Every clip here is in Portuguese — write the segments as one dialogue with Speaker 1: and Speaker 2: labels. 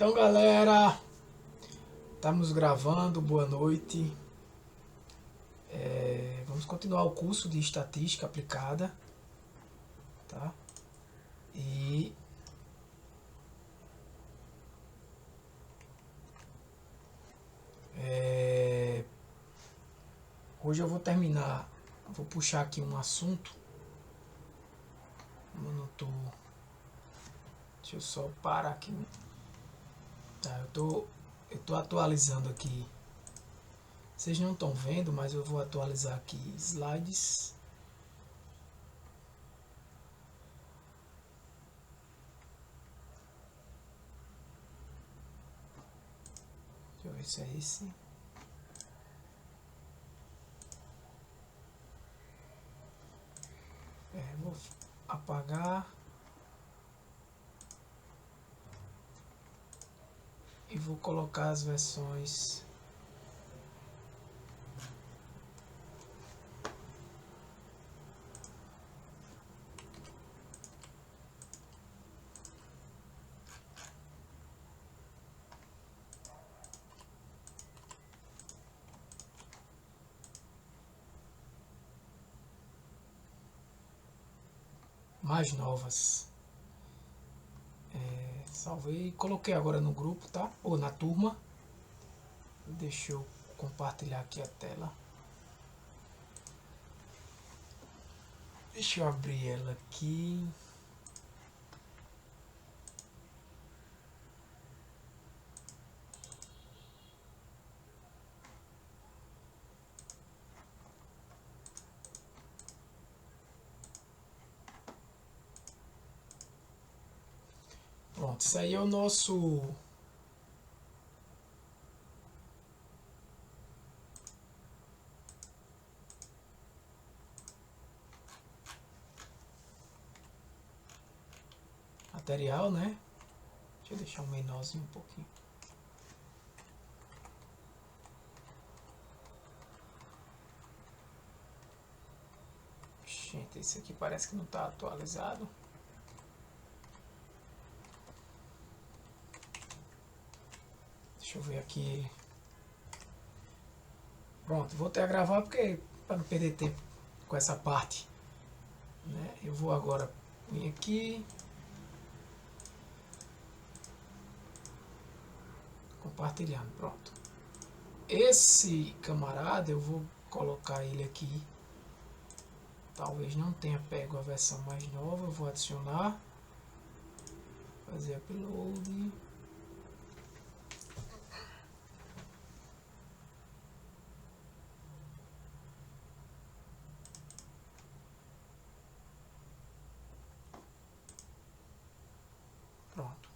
Speaker 1: Então, galera, estamos gravando. Boa noite. Vamos continuar o curso de estatística aplicada, tá? E hoje eu vou terminar. Vou puxar aqui um assunto. Eu não tô. Deixa eu só parar aqui. Tá, eu tô atualizando aqui. Vocês não estão vendo, mas eu vou atualizar aqui slides. Deixa eu ver se é esse. Vou apagar e vou colocar as versões mais novas. Salvei e coloquei agora no grupo, tá? Ou na turma. Deixa eu compartilhar aqui a tela. Deixa eu abrir ela aqui. Pronto, isso aí é o nosso material, né? Deixa eu deixar um menorzinho um pouquinho. Gente, esse aqui parece que não está atualizado. Deixa eu ver aqui. Pronto, vou até gravar porque para não perder tempo com essa parte, né? Eu vou agora vir aqui, compartilhando, pronto. Esse camarada eu vou colocar ele aqui. Talvez não tenha pego a versão mais nova, eu vou adicionar, fazer upload. Pronto.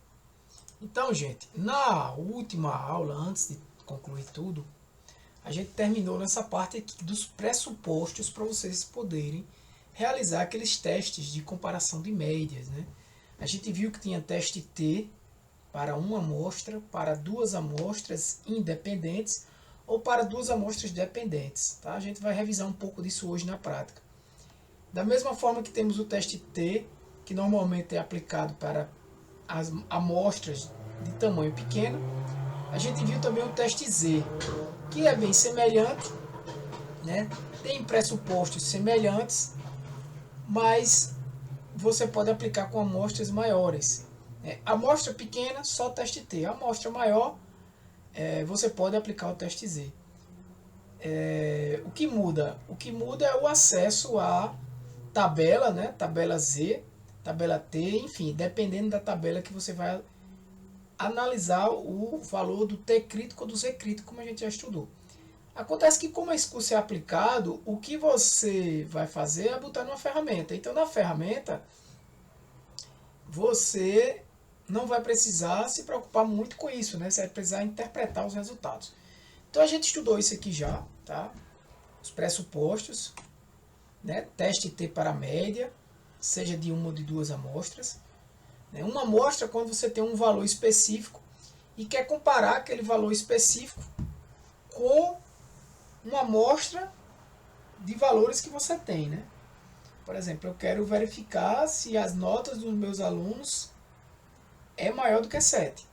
Speaker 1: Então, gente, na última aula, antes de concluir tudo, a gente terminou nessa parte aqui dos pressupostos para vocês poderem realizar aqueles testes de comparação de médias, né? A gente viu que tinha teste T para uma amostra, para duas amostras independentes ou para duas amostras dependentes, tá? A gente vai revisar um pouco disso hoje na prática. Da mesma forma que temos o teste T, que normalmente é aplicado para as amostras de tamanho pequeno, a gente viu também o teste Z, que é bem semelhante, né? Tem pressupostos semelhantes, mas você pode aplicar com amostras maiores. Amostra pequena, só teste T. Amostra maior, você pode aplicar o teste Z. O que muda? O que muda é o acesso à tabela, né? Tabela Z, tabela T, enfim, dependendo da tabela que você vai analisar o valor do T crítico ou do Z crítico, como a gente já estudou. Acontece que, como esse curso é aplicado, o que você vai fazer é botar numa ferramenta. Então, na ferramenta, você não vai precisar se preocupar muito com isso, né? Você vai precisar interpretar os resultados. Então, a gente estudou isso aqui já, tá? Os pressupostos, né? Teste T para a média, seja de uma ou de duas amostras. Uma amostra quando você tem um valor específico e quer comparar aquele valor específico com uma amostra de valores que você tem, né? Por exemplo, eu quero verificar se as notas dos meus alunos é maior do que 7.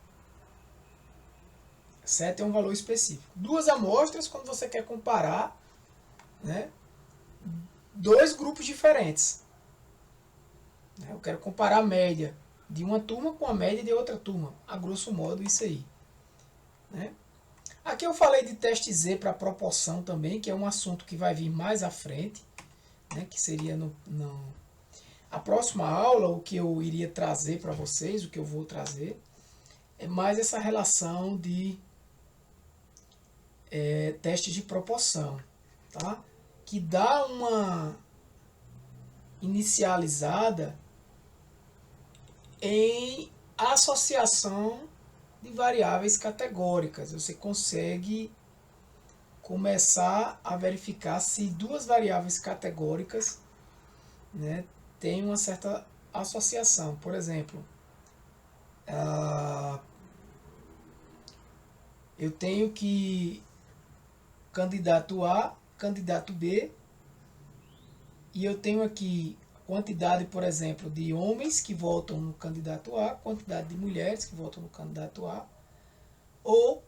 Speaker 1: 7 é um valor específico. Duas amostras quando você quer comparar, né, dois grupos diferentes. Eu quero comparar a média de uma turma com a média de outra turma. A grosso modo, isso aí. Né? Aqui eu falei de teste Z para proporção também, que é um assunto que vai vir mais à frente, né, que seria a próxima aula. O que eu iria trazer para vocês, o que eu vou trazer, é mais essa relação de teste de proporção, tá? Que dá uma inicializada em associação de variáveis categóricas. Você consegue começar a verificar se duas variáveis categóricas, né, têm uma certa associação. Por exemplo, eu tenho que candidato A, candidato B, e eu tenho aqui quantidade, por exemplo, de homens que votam no candidato A, quantidade de mulheres que votam no candidato A, ou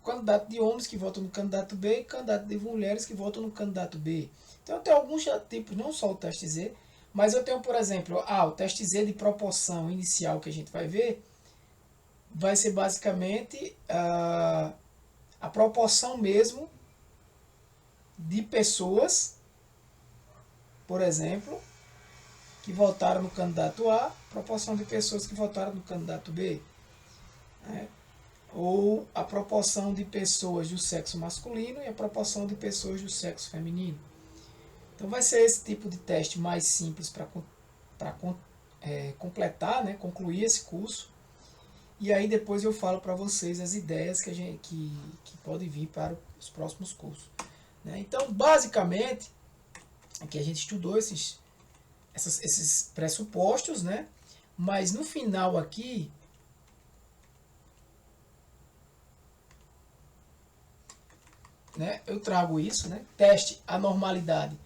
Speaker 1: quantidade de homens que votam no candidato B e quantidade de mulheres que votam no candidato B. Então eu tenho alguns tipos, não só o teste Z, mas eu tenho, por exemplo, o teste Z de proporção inicial que a gente vai ver, vai ser basicamente a proporção mesmo de pessoas, por exemplo, que votaram no candidato A, proporção de pessoas que votaram no candidato B. Né? Ou a proporção de pessoas do sexo masculino e a proporção de pessoas do sexo feminino. Então vai ser esse tipo de teste mais simples para completar, né, concluir esse curso. E aí depois eu falo para vocês as ideias que podem vir para os próximos cursos. Né? Então, basicamente, aqui a gente estudou esses pressupostos, né? Mas no final aqui, né, eu trago isso, né? Teste a normalidade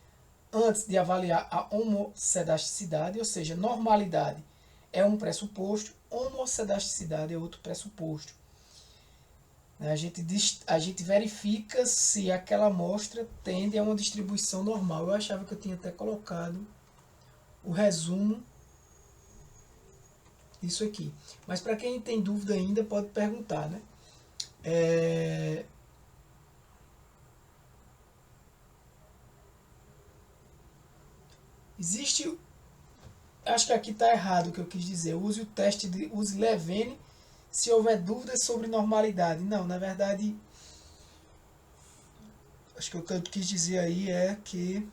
Speaker 1: antes de avaliar a homocedasticidade, ou seja, normalidade é um pressuposto, homocedasticidade é outro pressuposto. A gente verifica se aquela amostra tende a uma distribuição normal. Eu achava que eu tinha até colocado o resumo disso aqui. Mas para quem tem dúvida ainda, pode perguntar, né? Existe... Acho que aqui está errado o que eu quis dizer. Use o teste use Levene se houver dúvidas sobre normalidade. Não, na verdade, acho que o que eu quis dizer aí é que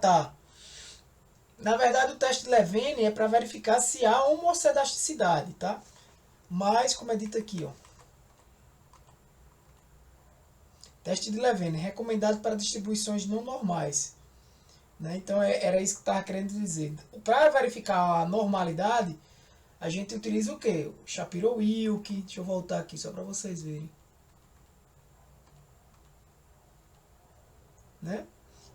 Speaker 1: tá. Na verdade, o teste de Levene é para verificar se há homocedasticidade, tá? Mas, como é dito aqui, ó. Teste de Levene, recomendado para distribuições não normais. Né? Então, era isso que eu estava querendo dizer. Para verificar a normalidade, a gente utiliza o quê? O Shapiro-Wilk. Deixa eu voltar aqui só para vocês verem. Né?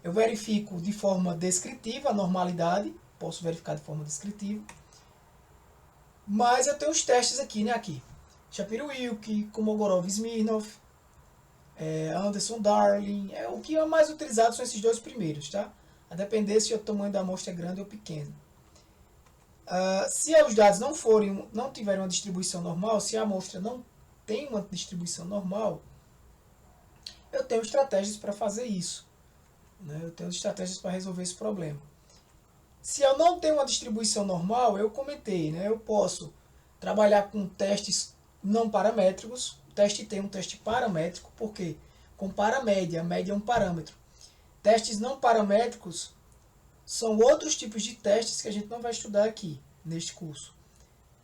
Speaker 1: Eu verifico de forma descritiva a normalidade. Posso verificar de forma descritiva. Mas eu tenho os testes aqui, né? Aqui. Shapiro-Wilk, Kolmogorov-Smirnov, Anderson Darling. O que é mais utilizado são esses dois primeiros, tá? A depender se o tamanho da amostra é grande ou pequeno. Se os dados não tiverem uma distribuição normal, se a amostra não tem uma distribuição normal, eu tenho estratégias para fazer isso. Né? Eu tenho estratégias para resolver esse problema. Se eu não tenho uma distribuição normal, eu comentei, né? Eu posso trabalhar com testes não paramétricos. O teste tem um teste paramétrico, porque compara a média é um parâmetro. Testes não paramétricos são outros tipos de testes que a gente não vai estudar aqui neste curso.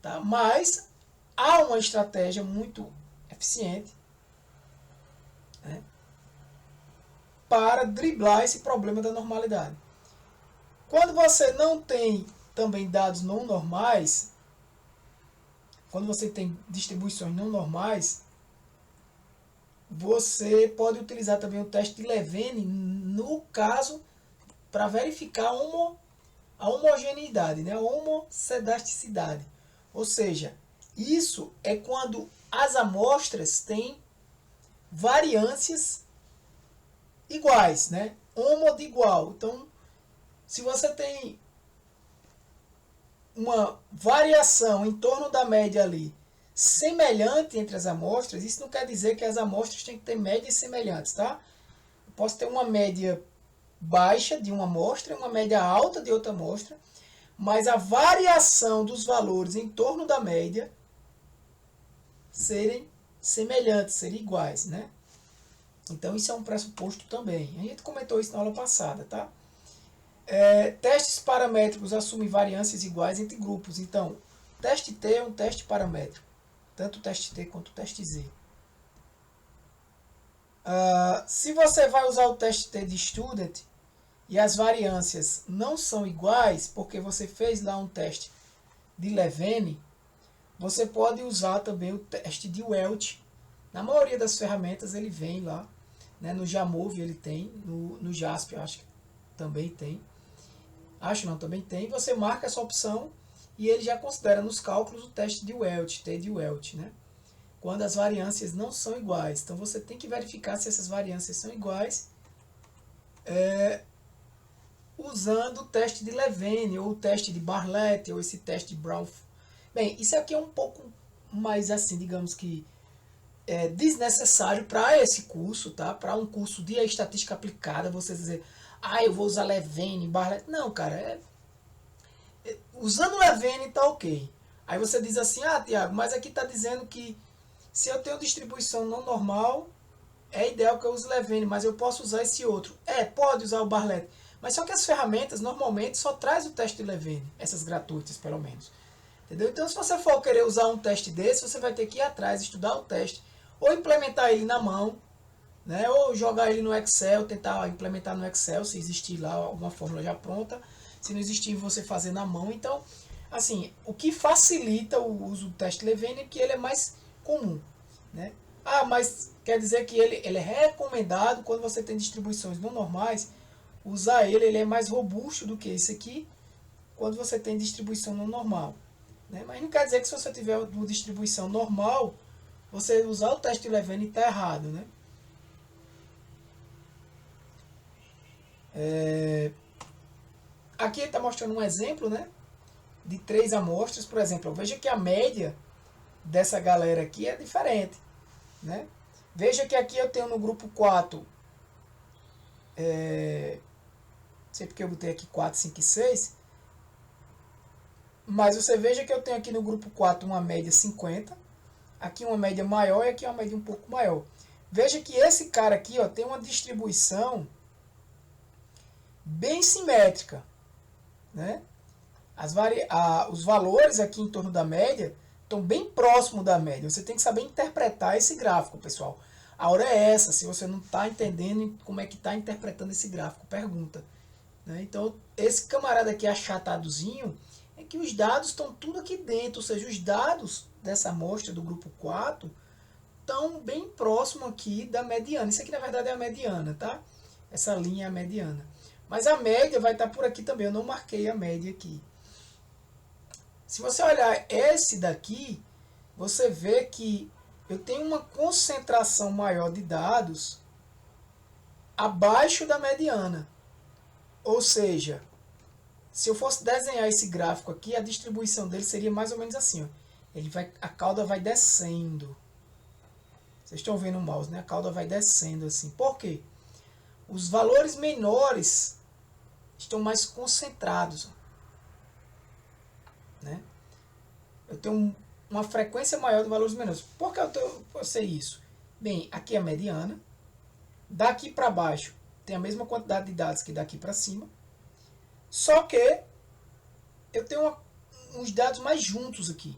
Speaker 1: Tá? Mas há uma estratégia muito eficiente, né, para driblar esse problema da normalidade. Quando você não tem também dados não normais, quando você tem distribuições não normais, você pode utilizar também o teste de Levene, no caso, para verificar a homogeneidade, né? A homocedasticidade. Ou seja, isso é quando as amostras têm variâncias iguais, né? Homo de igual. Então, se você tem uma variação em torno da média ali semelhante entre as amostras, isso não quer dizer que as amostras têm que ter médias semelhantes, tá? Eu posso ter uma média baixa de uma amostra, uma média alta de outra amostra, mas a variação dos valores em torno da média serem semelhantes, serem iguais, né? Então isso é um pressuposto também. A gente comentou isso na aula passada, tá? Testes paramétricos assumem variâncias iguais entre grupos. Então, teste T é um teste paramétrico, tanto o teste T quanto o teste Z. Se você vai usar o teste T de student e as variâncias não são iguais, porque você fez lá um teste de Levene, você pode usar também o teste de Welch. Na maioria das ferramentas ele vem lá, né? No Jamove ele tem, no JASP acho que também tem. Acho não, também tem. Você marca essa opção e ele já considera nos cálculos o teste de Welch, T de Welch, né? Quando as variâncias não são iguais. Então você tem que verificar se essas variâncias são iguais usando o teste de Levene, ou o teste de Bartlett, ou esse teste de Brown. Bem, isso aqui é um pouco mais assim, digamos que desnecessário para esse curso, tá? Para um curso de estatística aplicada, você dizer, eu vou usar Levene, Bartlett. Não, cara, usando Levene tá ok. Aí você diz assim, Tiago, mas aqui tá dizendo que se eu tenho distribuição não normal, é ideal que eu use Levene, mas eu posso usar esse outro. Pode usar o Bartlett. Mas só que as ferramentas normalmente só traz o teste de Levene, essas gratuitas pelo menos. Entendeu? Então se você for querer usar um teste desse, você vai ter que ir atrás, estudar o teste, ou implementar ele na mão, né? Ou jogar ele no Excel, tentar implementar no Excel, se existir lá alguma fórmula já pronta. Se não existir, você fazer na mão. Então, assim, o que facilita o uso do teste Levene é que ele é mais comum, né? Mas quer dizer que ele é recomendado quando você tem distribuições não normais, usar ele é mais robusto do que esse aqui, quando você tem distribuição não normal, né? Mas não quer dizer que se você tiver uma distribuição normal, você usar o teste de Levene está errado, né? Aqui ele está mostrando um exemplo, né, de 3 amostras, por exemplo. Veja que a média dessa galera aqui é diferente, né? Veja que aqui eu tenho no grupo 4, não sei porque eu botei aqui 4, 5 e 6, mas você veja que eu tenho aqui no grupo 4 uma média 50, aqui uma média maior e aqui uma média um pouco maior. Veja que esse cara aqui tem uma distribuição bem simétrica, né? Os valores aqui em torno da média estão bem próximos da média. Você tem que saber interpretar esse gráfico, pessoal. A hora é essa. Se você não está entendendo como é que está interpretando esse gráfico, pergunta, né? Então, esse camarada aqui achatadozinho é que os dados estão tudo aqui dentro. Ou seja, os dados dessa amostra do grupo 4 estão bem próximo aqui da mediana. Isso aqui, na verdade, é a mediana, tá? Essa linha é a mediana. Mas a média vai estar por aqui também. Eu não marquei a média aqui. Se você olhar esse daqui, você vê que eu tenho uma concentração maior de dados abaixo da mediana. Ou seja, se eu fosse desenhar esse gráfico aqui, a distribuição dele seria mais ou menos assim. A cauda vai descendo. Vocês estão vendo o mouse, né? A cauda vai descendo assim. Por quê? Os valores menores estão mais concentrados, né? Eu tenho uma frequência maior de valores menores. Por que eu sei isso? Bem, aqui é a mediana. Daqui para baixo tem a mesma quantidade de dados que daqui para cima. Só que eu tenho uns dados mais juntos aqui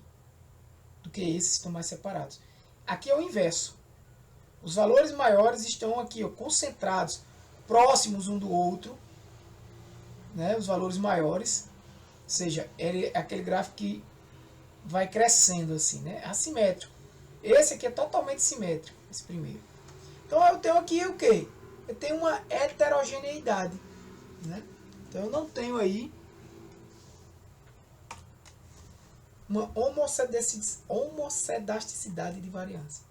Speaker 1: do que esses que estão mais separados. Aqui é o inverso. Os valores maiores estão aqui concentrados, próximos um do outro, né? Os valores maiores. Ou seja, é aquele gráfico que vai crescendo assim, né? Assimétrico. Esse aqui é totalmente simétrico, esse primeiro. Então eu tenho aqui o quê? Eu tenho uma heterogeneidade, né? Então eu não tenho aí uma homocedasticidade de variância.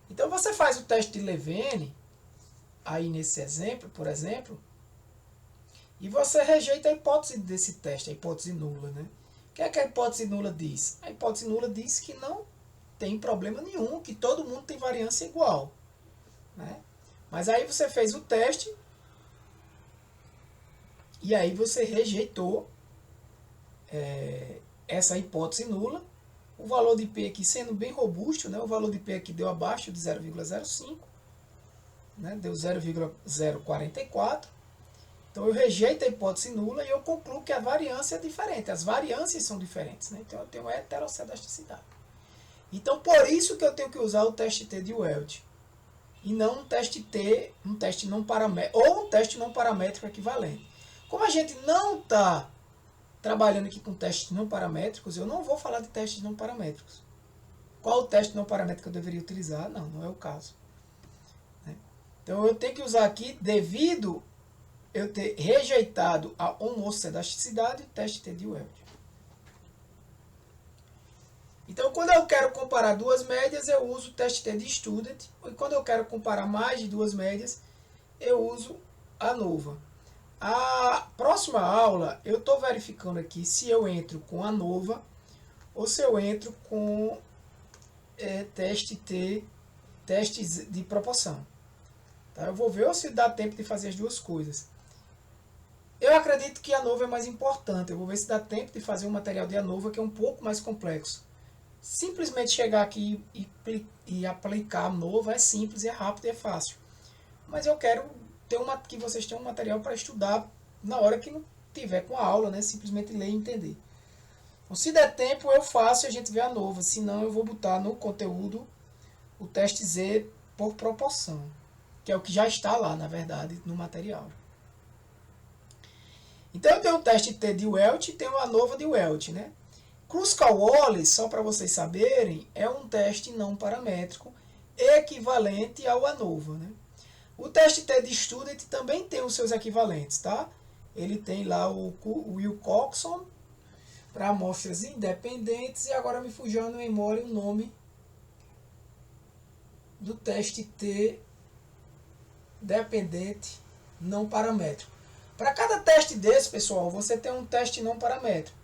Speaker 1: Então você faz o teste de Levene, aí nesse exemplo, por exemplo, e você rejeita a hipótese desse teste, a hipótese nula, né? O que é que a hipótese nula diz? A hipótese nula diz que não tem problema nenhum, que todo mundo tem variância igual, né? Mas aí você fez o teste e aí você rejeitou essa hipótese nula. O valor de P aqui sendo bem robusto, né? O valor de P aqui deu abaixo de 0,05, né? Deu 0,044. Então eu rejeito a hipótese nula e eu concluo que a variância é diferente. As variâncias são diferentes, né? Então eu tenho heterocedasticidade. Então por isso que eu tenho que usar o teste T de Welt. E não um teste T, um teste não paramétrico, ou um teste não paramétrico equivalente. Como a gente não está trabalhando aqui com testes não paramétricos, eu não vou falar de testes não paramétricos. Qual o teste não paramétrico que eu deveria utilizar? Não, não é o caso. Então eu tenho que usar aqui, devido eu ter rejeitado a homocedasticidade, o teste T de Welt. Então quando eu quero comparar duas médias, eu uso o teste T de Student. E quando eu quero comparar mais de duas médias, eu uso a ANOVA. A próxima aula, eu estou verificando aqui se eu entro com a ANOVA ou se eu entro com teste T, testes de proporção. Tá? Eu vou ver se dá tempo de fazer as duas coisas. Eu acredito que a ANOVA é mais importante. Eu vou ver se dá tempo de fazer um material de ANOVA que é um pouco mais complexo. Simplesmente chegar aqui e aplicar a ANOVA é simples, é rápido e é fácil. Mas eu quero que vocês tenham um material para estudar na hora que não tiver com a aula, né? Simplesmente ler e entender. Então, se der tempo, eu faço e a gente vê a ANOVA. Se não, eu vou botar no conteúdo o teste Z por proporção, que é o que já está lá, na verdade, no material. Então, eu tenho o teste T de Welt e tenho a ANOVA de Welt, né? Kruskal-Wallis, só para vocês saberem, é um teste não paramétrico equivalente ao ANOVA, né? O teste T de Student também tem os seus equivalentes, tá? Ele tem lá o Wilcoxon para amostras independentes e agora me fugiu na memória o nome do teste T dependente não paramétrico. Para cada teste desse, pessoal, você tem um teste não paramétrico.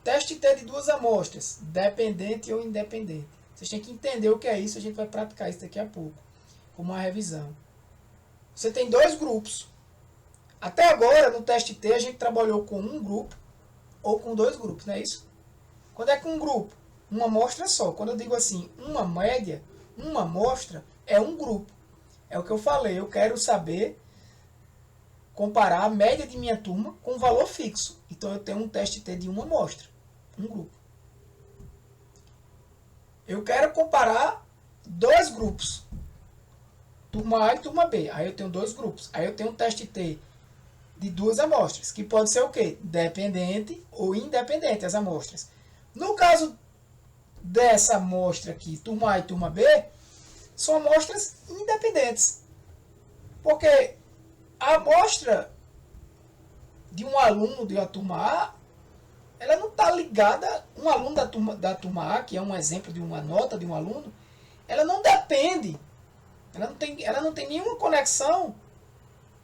Speaker 1: Teste T de duas amostras, dependente ou independente. Vocês têm que entender o que é isso, a gente vai praticar isso daqui a pouco, como uma revisão. Você tem dois grupos. Até agora, no teste T, a gente trabalhou com um grupo ou com dois grupos, não é isso? Quando é com um grupo, uma amostra só. Quando eu digo assim, uma média, uma amostra, é um grupo. É o que eu falei, eu quero saber comparar a média de minha turma com um valor fixo. Então eu tenho um teste T de uma amostra, um grupo. Eu quero comparar dois grupos, turma A e turma B. Aí eu tenho dois grupos. Aí eu tenho um teste T de duas amostras, que pode ser o quê? Dependente ou independente as amostras. No caso dessa amostra aqui, turma A e turma B, são amostras independentes. Porque a amostra de um aluno da turma A, ela não está ligada, um aluno da turma A, que é um exemplo de uma nota de um aluno, ela não depende, ela não tem nenhuma conexão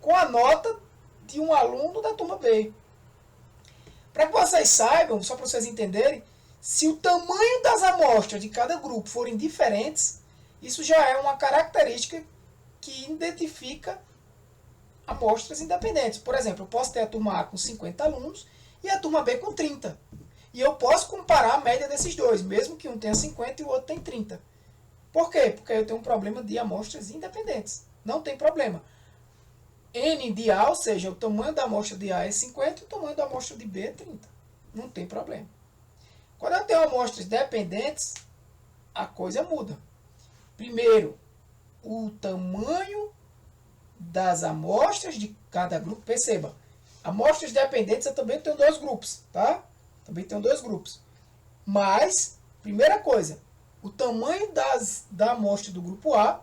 Speaker 1: com a nota de um aluno da turma B. Para que vocês saibam, só para vocês entenderem, se o tamanho das amostras de cada grupo forem diferentes, isso já é uma característica que identifica amostras independentes. Por exemplo, eu posso ter a turma A com 50 alunos e a turma B com 30. E eu posso comparar a média desses dois, mesmo que um tenha 50 e o outro tem 30. Por quê? Porque eu tenho um problema de amostras independentes. Não tem problema. N de A, ou seja, o tamanho da amostra de A é 50 e o tamanho da amostra de B é 30. Não tem problema. Quando eu tenho amostras dependentes, a coisa muda. Primeiro, o tamanho das amostras de cada grupo. Perceba, amostras dependentes eu também tenho dois grupos, tá? Também tenho dois grupos. Mas, primeira coisa, o tamanho da amostra do grupo A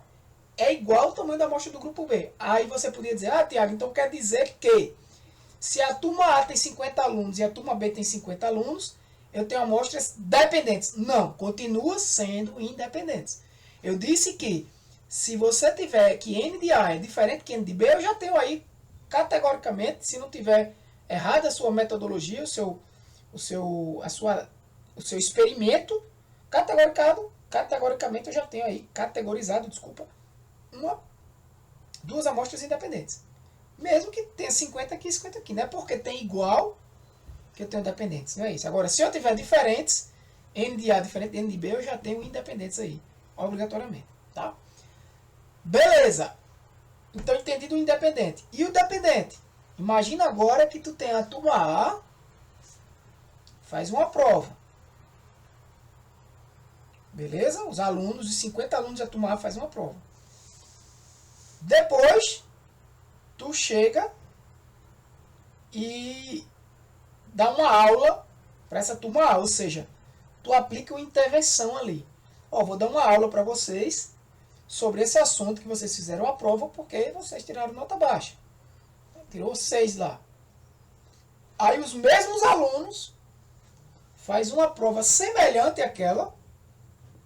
Speaker 1: é igual ao tamanho da amostra do grupo B. Aí você poderia dizer, Tiago, então quer dizer que se a turma A tem 50 alunos e a turma B tem 50 alunos, eu tenho amostras dependentes. Não, continua sendo independentes. Eu disse que se você tiver que N de A é diferente que N de B, eu já tenho aí categoricamente, se não tiver errada a sua metodologia, o seu experimento, categoricamente eu já tenho aí categorizado, desculpa, duas amostras independentes. Mesmo que tenha 50 aqui e 50 aqui. Não é porque tem igual que eu tenho dependentes. Não é isso. Agora, se eu tiver diferentes, N de A diferente de N de B, eu já tenho independentes aí. Obrigatoriamente. Tá? Beleza. Então, entendido o independente. E o dependente? Imagina agora que tu tem a turma A, faz uma prova. Beleza? Os alunos, os 50 alunos da turma A faz uma prova. Depois, tu chega e dá uma aula para essa turma A, ou seja, tu aplica uma intervenção ali. Ó, vou dar uma aula para vocês sobre esse assunto que vocês fizeram a prova porque vocês tiraram nota baixa. Tirou 6 lá. Aí os mesmos alunos faz uma prova semelhante àquela,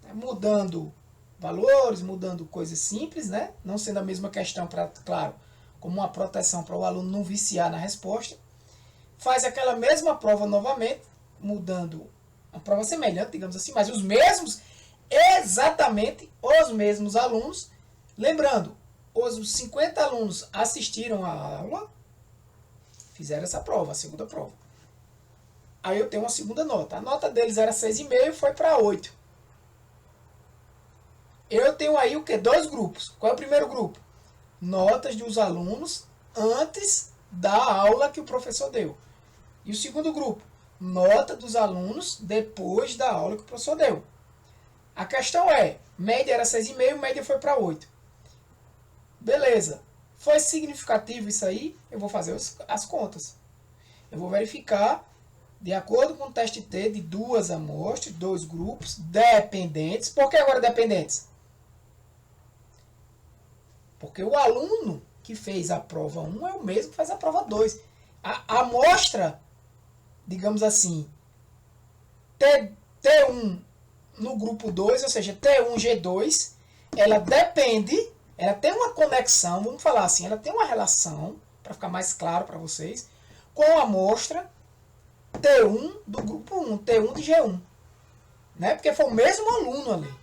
Speaker 1: né, mudando valores, mudando coisas simples, né? Não sendo a mesma questão, claro, como uma proteção para o aluno não viciar na resposta. Faz aquela mesma prova novamente, mudando uma prova semelhante, digamos assim, mas os mesmos, exatamente os mesmos alunos. Lembrando, os 50 alunos assistiram a aula, fizeram essa prova, a segunda prova. Aí eu tenho uma segunda nota. A nota deles era 6,5, foi para 8. Eu tenho aí o que? 2 grupos. Qual é o primeiro grupo? Notas dos alunos antes da aula que o professor deu. E o segundo grupo? Nota dos alunos depois da aula que o professor deu. A questão é, média era 6,5, média foi para 8. Beleza. Foi significativo isso aí? Eu vou fazer as contas. Eu vou verificar, de acordo com o teste T, de 2 amostras, 2 grupos, dependentes. Por que agora dependentes? Porque o aluno que fez a prova 1 é o mesmo que faz a prova 2. A amostra, digamos assim, T1 no grupo 2, ou seja, T1G2, ela depende, ela tem uma conexão, vamos falar assim, ela tem uma relação, para ficar mais claro para vocês, com a amostra T1 do grupo 1, T1 de G1. Né? Porque foi o mesmo aluno ali.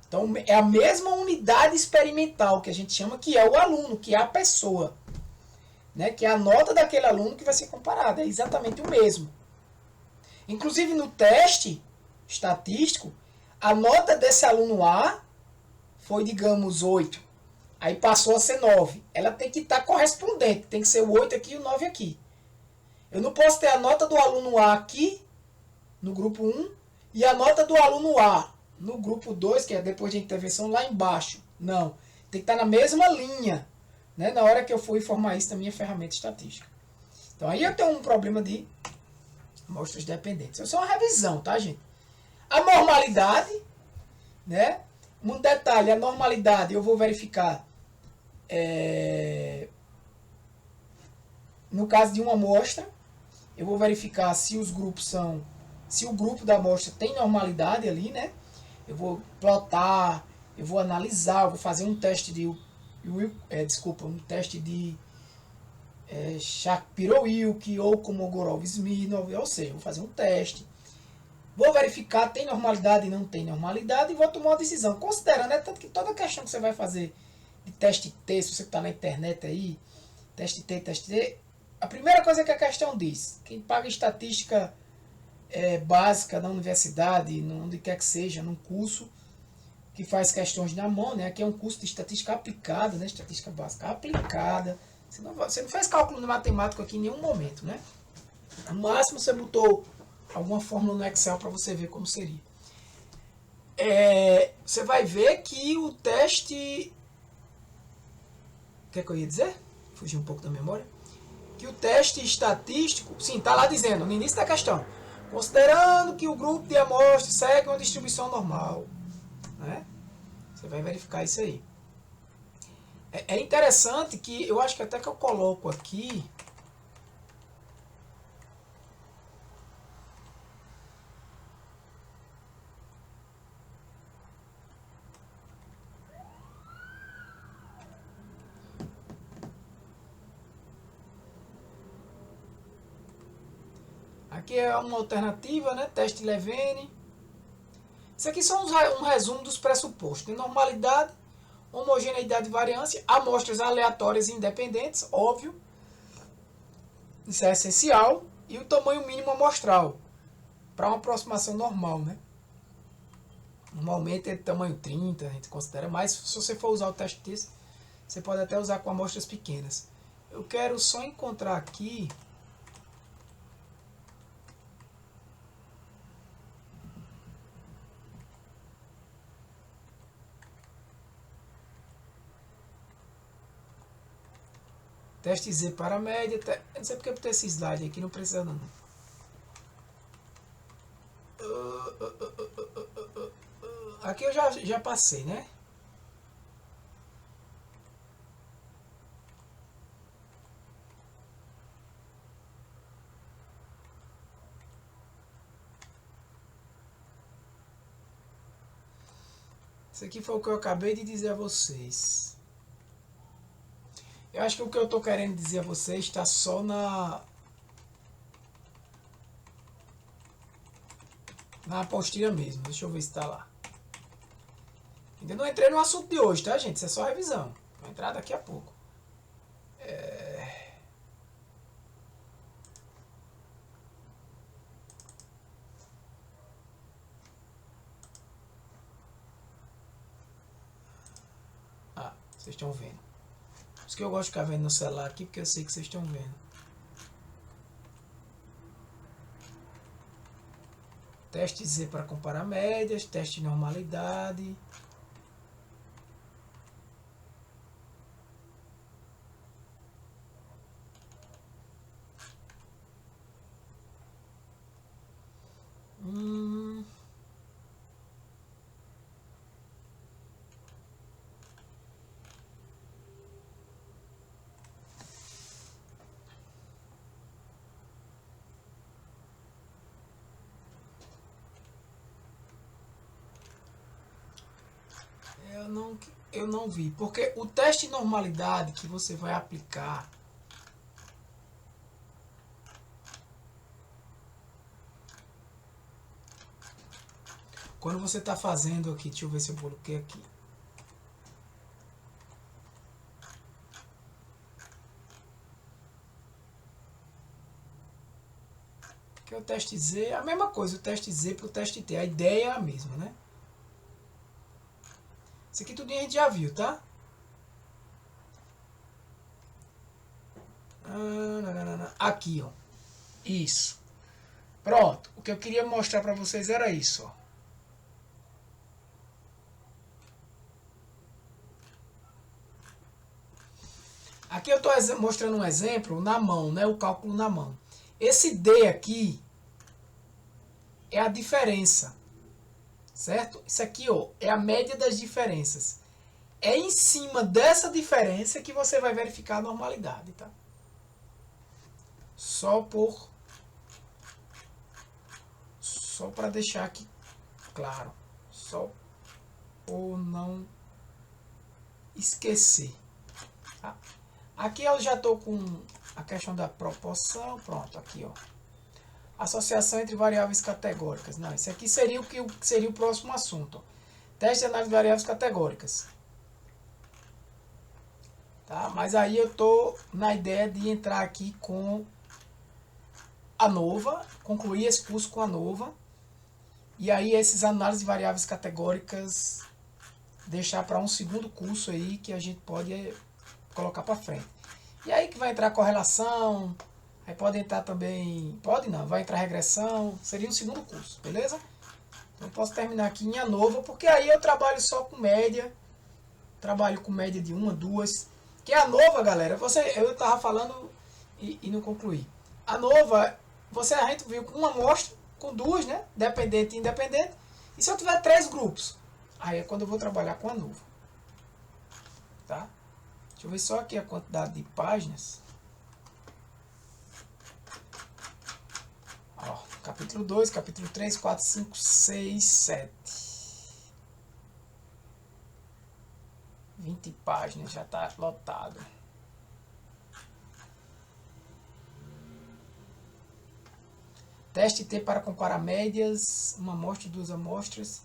Speaker 1: Então, é a mesma unidade experimental que a gente chama, que é o aluno, que é a pessoa. Né? Que é a nota daquele aluno que vai ser comparada. É exatamente o mesmo. Inclusive, no teste estatístico, a nota desse aluno A foi, digamos, 8. Aí passou a ser 9. Ela tem que estar correspondente. Tem que ser o 8 aqui e o 9 aqui. Eu não posso ter a nota do aluno A aqui, no grupo 1, e a nota do aluno A no grupo 2, que é depois de intervenção, lá embaixo. Não. Tem que estar na mesma linha, né, na hora que eu for informar isso na minha ferramenta estatística. Então aí eu tenho um problema de amostras dependentes. Isso é uma revisão, tá, gente? A normalidade, né? Um detalhe, a normalidade eu vou verificar no caso de uma amostra, eu vou verificar se os grupos são, se o grupo da amostra tem normalidade ali, né? Eu vou plotar, eu vou analisar, eu vou fazer um teste de um teste de Shapiro-Wilk ou Kolmogorov-Smirnov, ou seja, vou fazer um teste. Vou verificar tem normalidade e não tem normalidade e vou tomar uma decisão. Considerando, tanto que toda questão que você vai fazer de teste T, se você está na internet aí, teste T, a primeira coisa que a questão diz, quem paga estatística básica na universidade, onde quer que seja, num curso que faz questões na mão, né? Aqui é um curso de estatística aplicada, né? Estatística básica aplicada. Você não faz cálculo de matemático aqui em nenhum momento, né? No máximo você botou alguma fórmula no Excel para você ver como seria. Você vai ver que o teste... O que é que eu ia dizer? Fugi um pouco da memória. Que o teste estatístico... Sim, está lá dizendo, no início da questão. Considerando que o grupo de amostras segue uma distribuição normal. Né? Você vai verificar isso aí. É interessante que eu acho que até que eu coloco aqui... Aqui é uma alternativa, né? Teste Levene. Isso aqui são um resumo dos pressupostos. Tem normalidade, homogeneidade e variância, amostras aleatórias e independentes, óbvio. Isso é essencial. E o tamanho mínimo amostral, para uma aproximação normal, né? Normalmente é tamanho 30, a gente considera, mas se você for usar o teste desse, você pode até usar com amostras pequenas. Eu quero só encontrar aqui teste Z para a média. Não sei porque eu botei esse slide aqui, não precisa não. Aqui eu já passei, né? Isso aqui foi o que eu acabei de dizer a vocês. Eu acho que o que eu estou querendo dizer a vocês está só na apostila mesmo. Deixa eu ver se está lá. Ainda não entrei no assunto de hoje, tá, gente? Isso é só revisão. Vou entrar daqui a pouco. Ah, vocês estão vendo. Por isso que eu gosto de ficar vendo no celular aqui, porque eu sei que vocês estão vendo. Teste Z para comparar médias, teste de normalidade. Eu não vi, porque o teste de normalidade que você vai aplicar quando você está fazendo aqui, deixa eu ver se eu coloquei aqui. Que é o teste Z, a mesma coisa, o teste Z para o teste T, a ideia é a mesma, né? Isso aqui tudo a gente já viu, tá? Aqui, ó. Isso. Pronto. O que eu queria mostrar para vocês era isso, ó. Aqui eu estou mostrando um exemplo na mão, né? O cálculo na mão. Esse D aqui é a diferença, certo? Isso aqui, ó, é a média das diferenças. É em cima dessa diferença que você vai verificar a normalidade, tá? Só para deixar aqui claro, só por não esquecer, tá? Aqui eu já estou com a questão da proporção, pronto, aqui ó, associação entre variáveis categóricas. Não, isso aqui seria o que seria o próximo assunto, ó. Teste de análise de variáveis categóricas, tá? Mas aí eu estou na ideia de entrar aqui com a nova, concluir esse curso com a nova, e aí esses análises de variáveis categóricas deixar para um segundo curso aí que a gente pode colocar para frente. E aí que vai entrar correlação, aí pode entrar também, pode não, vai entrar regressão, seria um segundo curso, beleza? Então eu posso terminar aqui em ANOVA, porque aí eu trabalho só com média, trabalho com média de uma, duas, que a ANOVA, galera, eu estava falando e não concluí. A ANOVA, a gente viu com uma amostra, com duas, né? Dependente e independente. E se eu tiver três grupos? Aí é quando eu vou trabalhar com a ANOVA. Tá? Deixa eu ver só aqui a quantidade de páginas. Ó, capítulo 2, capítulo 3, 4, 5, 6, 7. 20 páginas, já está lotado. Teste T para comparar médias, uma amostra, duas amostras.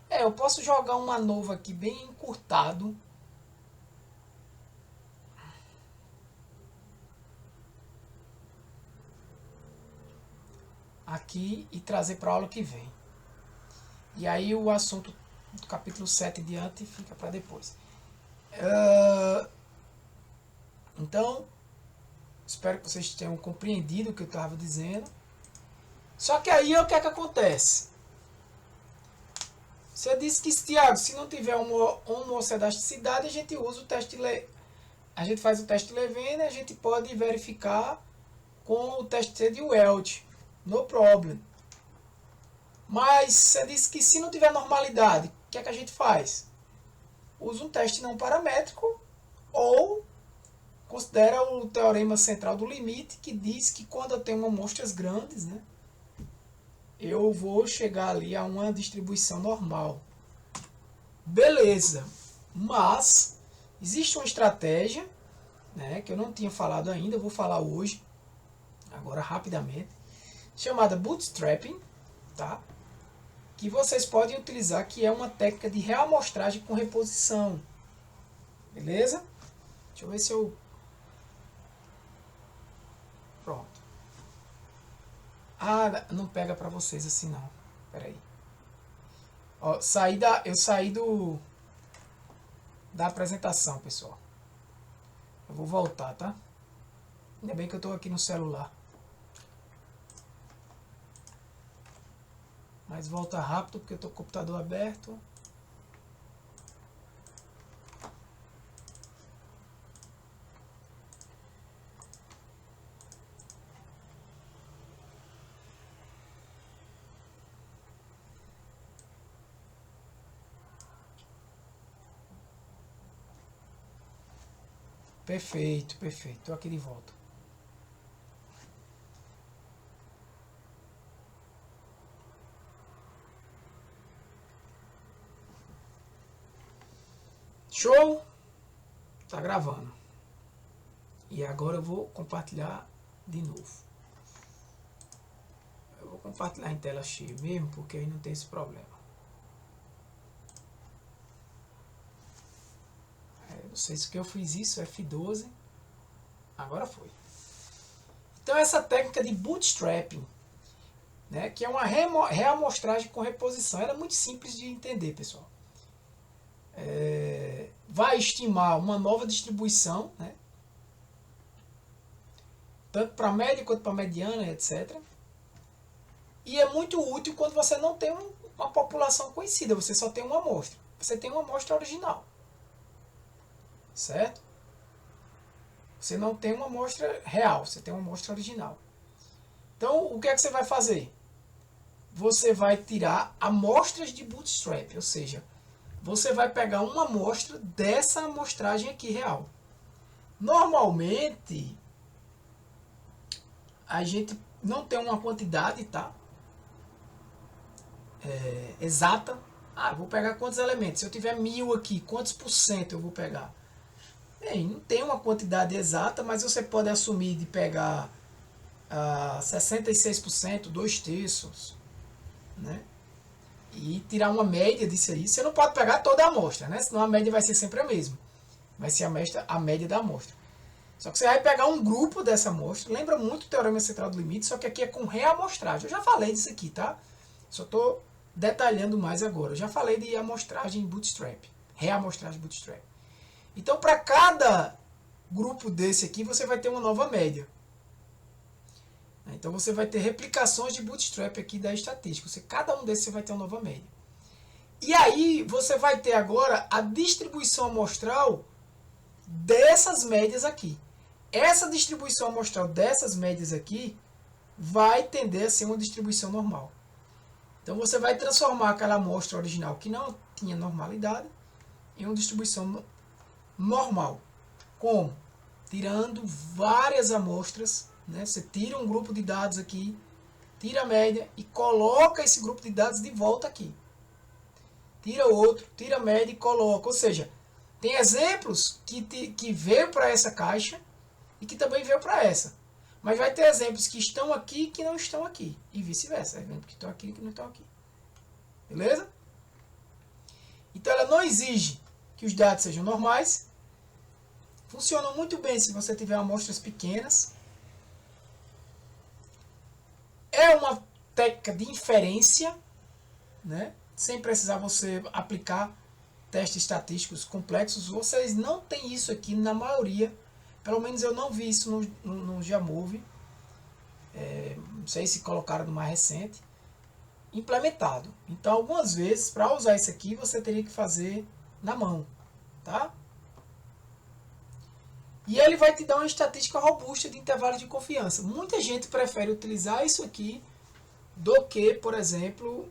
Speaker 1: Eu posso jogar uma nova aqui bem encurtado. Aqui e trazer para a aula que vem. E aí o assunto do capítulo 7 em diante fica para depois. Então, espero que vocês tenham compreendido o que eu estava dizendo. Só que aí o que é que acontece? Você disse que, Tiago, se não tiver homocedasticidade, a gente usa o teste a gente faz o teste Levene, a gente pode verificar com o teste de Welt. No problem. Mas você disse que se não tiver normalidade, o que é que a gente faz? Usa um teste não paramétrico ou considera o teorema central do limite, que diz que quando eu tenho amostras grandes, né, eu vou chegar ali a uma distribuição normal. Beleza. Mas existe uma estratégia, né, que eu não tinha falado ainda, eu vou falar hoje, agora rapidamente, chamada bootstrapping, tá? Que vocês podem utilizar, que é uma técnica de reamostragem com reposição. Beleza? Deixa eu ver se eu... Pronto. Não pega pra vocês assim não. Pera aí. Ó, eu saí da apresentação, pessoal. Eu vou voltar, tá? Ainda bem que eu tô aqui no celular. Mas volta rápido porque eu tô com o computador aberto. Perfeito, perfeito. Tô aqui de volta. Show? Tá gravando. E agora eu vou compartilhar de novo. Eu vou compartilhar em tela cheia mesmo, porque aí não tem esse problema. Não sei se que eu fiz isso, F12. Agora foi. Então essa técnica de bootstrapping, né, que é uma reamostragem com reposição, ela é muito simples de entender, pessoal. Vai estimar uma nova distribuição, né, tanto para média quanto para mediana, etc. E é muito útil quando você não tem uma população conhecida, você só tem uma amostra. Você tem uma amostra original. Certo? Você não tem uma amostra real, você tem uma amostra original. Então, o que é que você vai fazer? Você vai tirar amostras de bootstrap, ou seja, você vai pegar uma amostra dessa amostragem aqui real. Normalmente, a gente não tem uma quantidade, tá? Exata. Vou pegar quantos elementos? Se eu tiver 1000 aqui, quantos por cento eu vou pegar? Bem, não tem uma quantidade exata, mas você pode assumir de pegar 66%, 2/3, né? E tirar uma média disso aí. Você não pode pegar toda a amostra, né? Senão a média vai ser sempre a mesma. Vai ser a média da amostra. Só que você vai pegar um grupo dessa amostra. Lembra muito o teorema central do limite, só que aqui é com reamostragem. Eu já falei disso aqui, tá? Só estou detalhando mais agora. Eu já falei de amostragem bootstrap. Reamostragem bootstrap. Então, para cada grupo desse aqui, você vai ter uma nova média. Então, você vai ter replicações de bootstrap aqui da estatística. Cada um desses você vai ter uma nova média. E aí, você vai ter agora a distribuição amostral dessas médias aqui. Essa distribuição amostral dessas médias aqui vai tender a ser uma distribuição normal. Então, você vai transformar aquela amostra original que não tinha normalidade em uma distribuição normal. Como? Tirando várias amostras, né? Você tira um grupo de dados aqui, tira a média e coloca esse grupo de dados de volta aqui. Tira outro, tira a média e coloca. Ou seja, tem exemplos que veio para essa caixa e que também veio para essa. Mas vai ter exemplos que estão aqui e que não estão aqui. E vice-versa. Exemplos que estão aqui e que não estão aqui. Beleza? Então ela não exige que os dados sejam normais. Funciona muito bem se você tiver amostras pequenas. É uma técnica de inferência, né? Sem precisar você aplicar testes estatísticos complexos. Vocês não têm isso aqui na maioria. Pelo menos eu não vi isso no Jamove. Não sei se colocaram no mais recente. Implementado. Então, algumas vezes, para usar isso aqui, você teria que fazer na mão. Tá? E ele vai te dar uma estatística robusta de intervalo de confiança. Muita gente prefere utilizar isso aqui do que, por exemplo,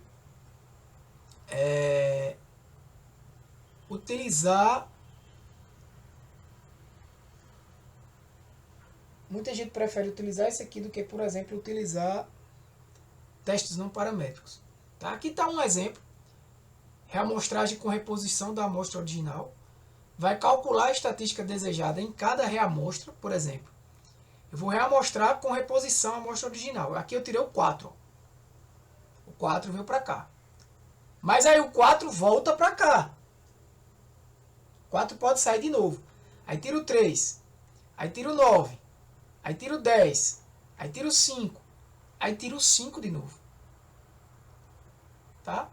Speaker 1: utilizar... Muita gente prefere utilizar isso aqui do que, por exemplo, utilizar testes não paramétricos. Tá? Aqui está um exemplo. Reamostragem com reposição da amostra original. Vai calcular a estatística desejada em cada reamostra, por exemplo. Eu vou reamostrar com reposição a amostra original. Aqui eu tirei o 4. O 4 veio para cá. Mas aí o 4 volta para cá. O 4 pode sair de novo. Aí tiro o 3. Aí tiro o 9. Aí tiro o 10. Aí tiro o 5. Aí tiro o 5 de novo. Tá?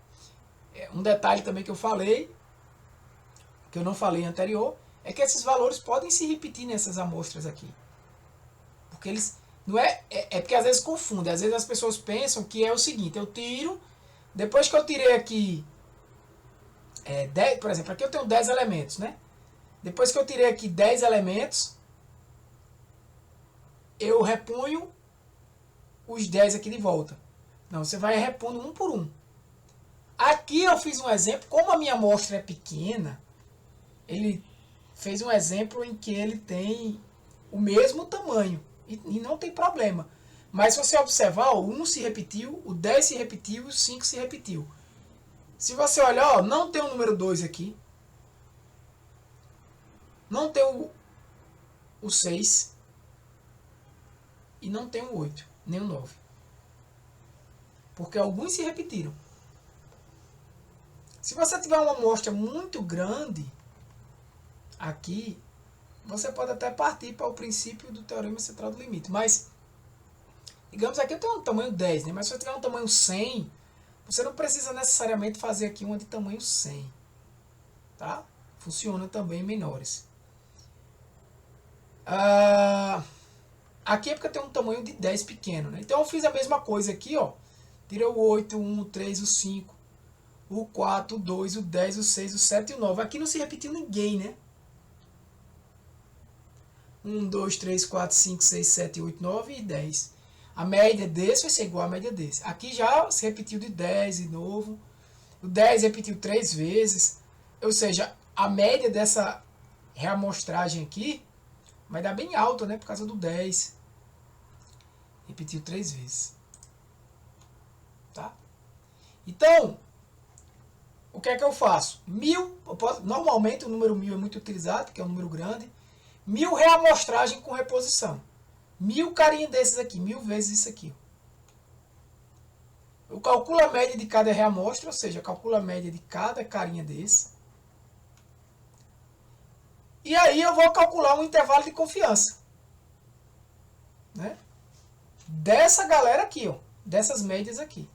Speaker 1: Um detalhe também que eu falei, que eu não falei anterior, é que esses valores podem se repetir nessas amostras aqui. Porque eles... Não é porque às vezes confundem. Às vezes as pessoas pensam que é o seguinte, eu tiro, depois que eu tirei aqui 10, por exemplo, aqui eu tenho 10 elementos, né? Depois que eu tirei aqui 10 elementos, eu reponho os 10 aqui de volta. Não, você vai repondo um por um. Aqui eu fiz um exemplo, como a minha amostra é pequena, ele fez um exemplo em que ele tem o mesmo tamanho e não tem problema. Mas se você observar, o 1 se repetiu, o 10 se repetiu e o 5 se repetiu. Se você olhar, ó, não tem o número 2 aqui, não tem o 6 e não tem o 8, nem o 9. Porque alguns se repetiram. Se você tiver uma amostra muito grande aqui, você pode até partir para o princípio do teorema central do limite. Mas, digamos aqui eu tenho um tamanho 10, né? Mas se eu tiver um tamanho 100, você não precisa necessariamente fazer aqui uma de tamanho 100. Tá? Funciona também em menores. Aqui é porque eu tenho um tamanho de 10 pequeno, né? Então eu fiz a mesma coisa aqui, ó. Tirei o 8, o 1, o 3, o 5, o 4, o 2, o 10, o 6, o 7 e o 9. Aqui não se repetiu ninguém, né? 1, 2, 3, 4, 5, 6, 7, 8, 9 e 10. A média desse vai ser igual à média desse. Aqui já se repetiu de 10 de novo. O 10 repetiu 3 vezes. Ou seja, a média dessa reamostragem aqui vai dar bem alta, né? Por causa do 10. Repetiu 3 vezes. Tá? Então, o que é que eu faço? 1000, normalmente o número 1000 é muito utilizado, porque é um número grande. 1000 reamostragem com reposição. 1000 carinha desses aqui, 1000 vezes isso aqui. Eu calculo a média de cada reamostra, ou seja, eu calculo a média de cada carinha desse. E aí eu vou calcular um intervalo de confiança, né? Dessa galera aqui, ó, dessas médias aqui.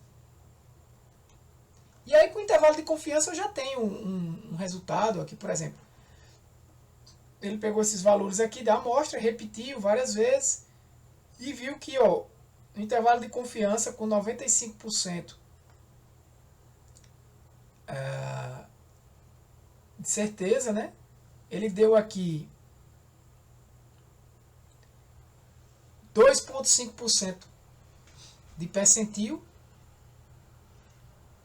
Speaker 1: E aí com o intervalo de confiança eu já tenho um resultado aqui, por exemplo. Ele pegou esses valores aqui da amostra, repetiu várias vezes e viu que, ó, no intervalo de confiança com 95% de certeza, né? Ele deu aqui 2,5% de percentil,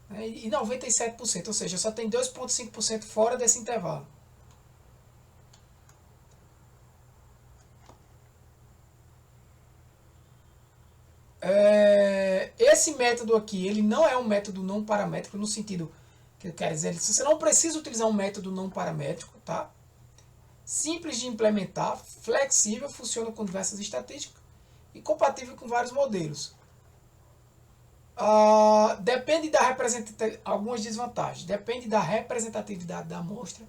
Speaker 1: né, e 97%, ou seja, só tem 2,5% fora desse intervalo. Esse método aqui, ele não é um método não paramétrico, no sentido que eu quero dizer, você não precisa utilizar um método não paramétrico, tá? Simples de implementar, flexível, funciona com diversas estatísticas e compatível com vários modelos. Depende da representatividade, algumas desvantagens. Depende da representatividade da amostra.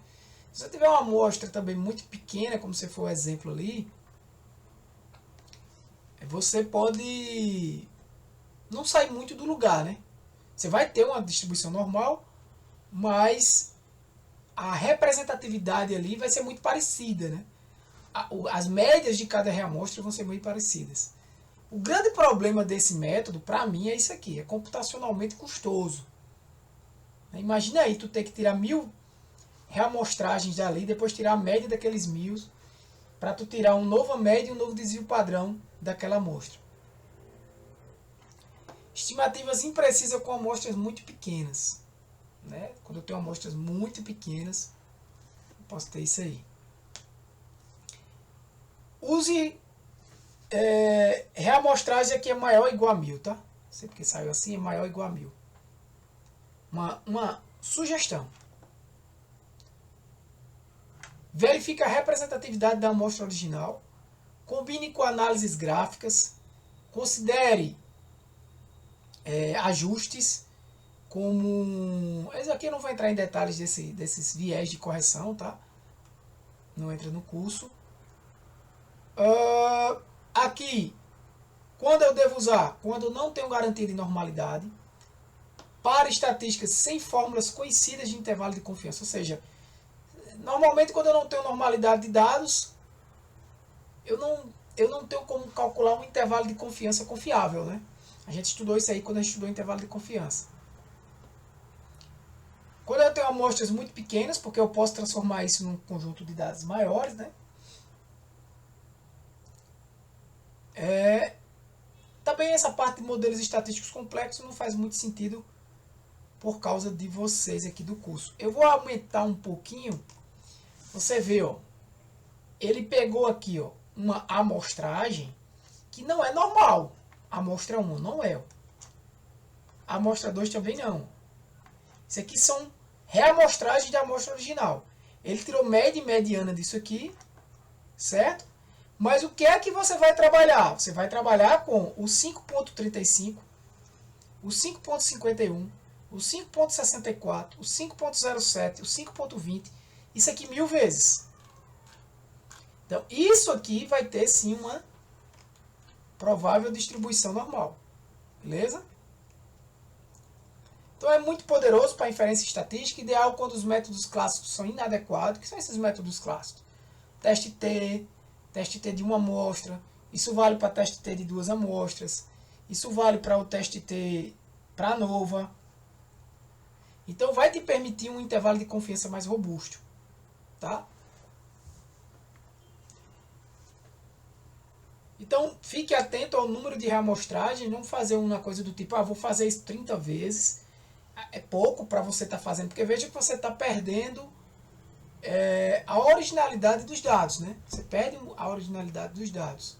Speaker 1: Se você tiver uma amostra também muito pequena, como você for o exemplo ali, você pode não sair muito do lugar, né? Você vai ter uma distribuição normal, mas a representatividade ali vai ser muito parecida, né? As médias de cada reamostra vão ser muito parecidas. O grande problema desse método, para mim, é isso aqui, é computacionalmente custoso. Imagina aí, tu ter que tirar 1000 reamostragens dali, depois tirar a média daqueles 1000, para tu tirar uma nova média e um novo desvio padrão daquela amostra. Estimativas imprecisas com amostras muito pequenas. Né? Quando eu tenho amostras muito pequenas, eu posso ter isso aí. Use reamostragem aqui é maior ou igual a 1000, tá? Sei porque saiu assim, é maior ou igual a 1000. Uma sugestão. Verifique a representatividade da amostra original. Combine com análises gráficas. Considere ajustes, como... Esse aqui eu não vou entrar em detalhes desses viés de correção, tá? Não entra no curso. Aqui, quando eu devo usar? Quando eu não tenho garantia de normalidade. Para estatísticas sem fórmulas conhecidas de intervalo de confiança. Ou seja, normalmente quando eu não tenho normalidade de dados, eu não tenho como calcular um intervalo de confiança confiável, né? A gente estudou isso aí quando a gente estudou intervalo de confiança. Quando eu tenho amostras muito pequenas, porque eu posso transformar isso num conjunto de dados maiores, né? Também essa parte de modelos estatísticos complexos não faz muito sentido por causa de vocês aqui do curso. Eu vou aumentar um pouquinho. Você vê, ó, ele pegou aqui, ó, uma amostragem que não é normal. A amostra 1 não é. A amostra 2 também não. Isso aqui são reamostragens da amostra original. Ele tirou média e mediana disso aqui, certo? Mas o que é que você vai trabalhar? Você vai trabalhar com o 5.35, o 5.51, o 5.64, o 5.07, o 5.20. Isso aqui 1000 vezes. Então, isso aqui vai ter sim uma provável distribuição normal. Beleza? Então é muito poderoso para inferência estatística, ideal quando os métodos clássicos são inadequados. O que são esses métodos clássicos? Teste T de uma amostra. Isso vale para teste T de 2 amostras. Isso vale para o teste T para a nova. Então vai te permitir um intervalo de confiança mais robusto. Tá? Então, fique atento ao número de reamostragens, não fazer uma coisa do tipo, vou fazer isso 30 vezes. É pouco para você estar fazendo, porque veja que você está perdendo a originalidade dos dados. Né? Você perde a originalidade dos dados.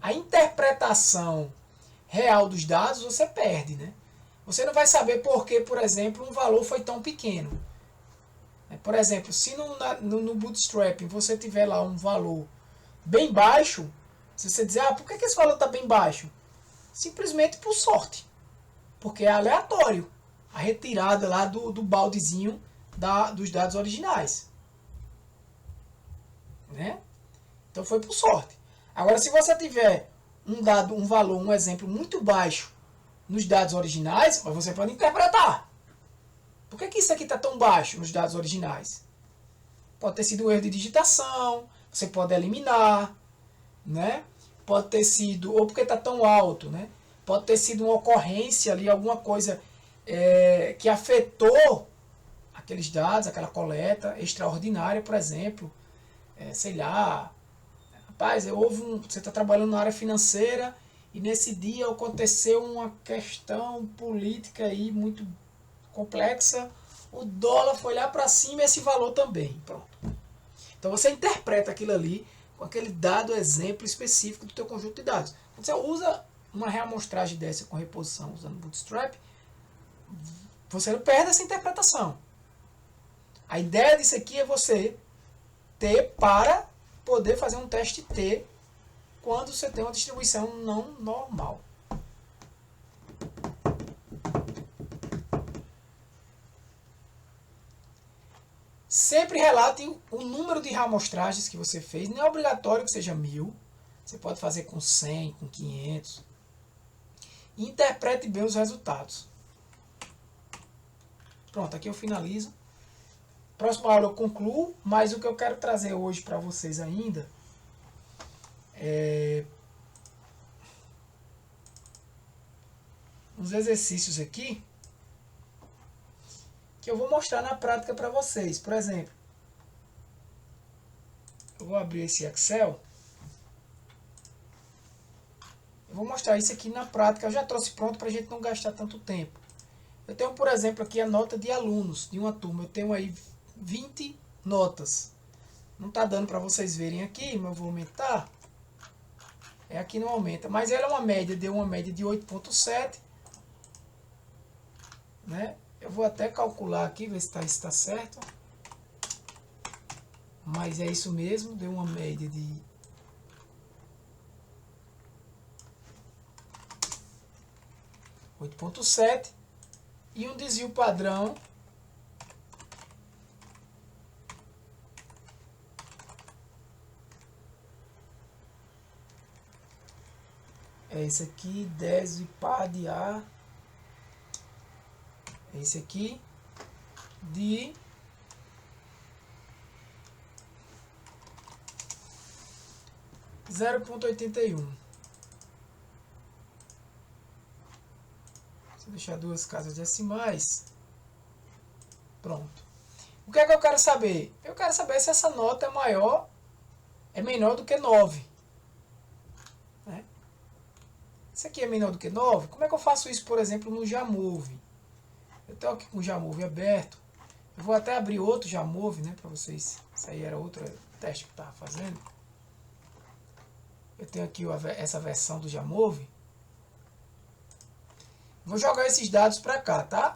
Speaker 1: A interpretação real dos dados você perde. Né? Você não vai saber por que, por exemplo, um valor foi tão pequeno. Por exemplo, se no Bootstrap você tiver lá um valor bem baixo, se você dizer, por que esse valor está bem baixo? Simplesmente por sorte. Porque é aleatório. A retirada lá do baldezinho dos dados originais. Né? Então foi por sorte. Agora, se você tiver um valor, um exemplo muito baixo nos dados originais, você pode interpretar. Por que isso aqui está tão baixo nos dados originais? Pode ter sido um erro de digitação, você pode eliminar, né? Pode ter sido, ou porque está tão alto, né? Pode ter sido uma ocorrência ali, alguma coisa que afetou aqueles dados, aquela coleta extraordinária, por exemplo. Sei lá, rapaz, você está trabalhando na área financeira e nesse dia aconteceu uma questão política aí muito complexa, o dólar foi lá para cima e esse valor também. Pronto. Então você interpreta aquilo ali com aquele dado exemplo específico do teu conjunto de dados. Quando você usa uma reamostragem dessa com reposição usando Bootstrap, você não perde essa interpretação. A ideia disso aqui é você ter para poder fazer um teste T quando você tem uma distribuição não normal. Sempre relate o número de amostragens que você fez. Não é obrigatório que seja 1000. Você pode fazer com 100, com 500. E interprete bem os resultados. Pronto, aqui eu finalizo. Próxima aula eu concluo, mas o que eu quero trazer hoje para vocês ainda é uns exercícios aqui que eu vou mostrar na prática para vocês. Por exemplo, eu vou abrir esse Excel. Eu vou mostrar isso aqui na prática. Eu já trouxe pronto para a gente não gastar tanto tempo. Eu tenho, por exemplo, aqui a nota de alunos de uma turma. Eu tenho aí 20 notas. Não está dando para vocês verem aqui, mas eu vou aumentar. Aqui não aumenta. Mas ela é uma média, deu uma média de 8,7. Né? Eu vou até calcular aqui, ver se está certo. Mas é isso mesmo, deu uma média de 8,7 e um desvio padrão é esse aqui, 10 par de A, é esse aqui, de 0,81. Se eu deixar duas casas decimais, pronto. O que é que eu quero saber? Eu quero saber se essa nota é menor do que 9. Né? Isso aqui é menor do que 9. Como é que eu faço isso, por exemplo, no Jamove? Eu estou aqui com o Jamove aberto. Eu vou até abrir outro Jamove, né, para vocês. Isso aí era outro teste que eu estava fazendo. Eu tenho aqui essa versão do Jamove. Vou jogar esses dados para cá, tá?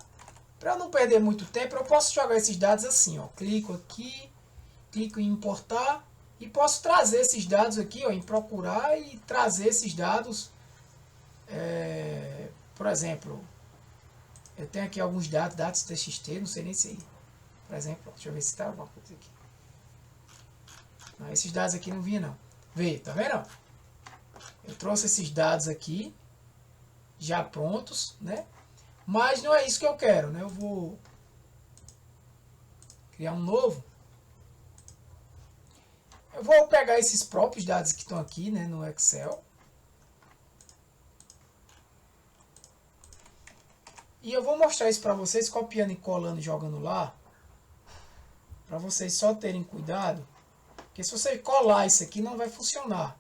Speaker 1: Para eu não perder muito tempo, eu posso jogar esses dados assim, ó. Clico aqui, clico em importar e posso trazer esses dados aqui, ó, em procurar e trazer esses dados. Por exemplo, eu tenho aqui alguns dados TXT, não sei nem se, por exemplo, deixa eu ver se está alguma coisa aqui. Não, esses dados aqui não vinha não. Vê, tá vendo? Eu trouxe esses dados aqui já prontos, né? Mas não é isso que eu quero, né? Eu vou criar um novo. Eu vou pegar esses próprios dados que estão aqui, né, no Excel. E eu vou mostrar isso para vocês, copiando e colando e jogando lá. Para vocês só terem cuidado. Porque se você colar isso aqui, não vai funcionar.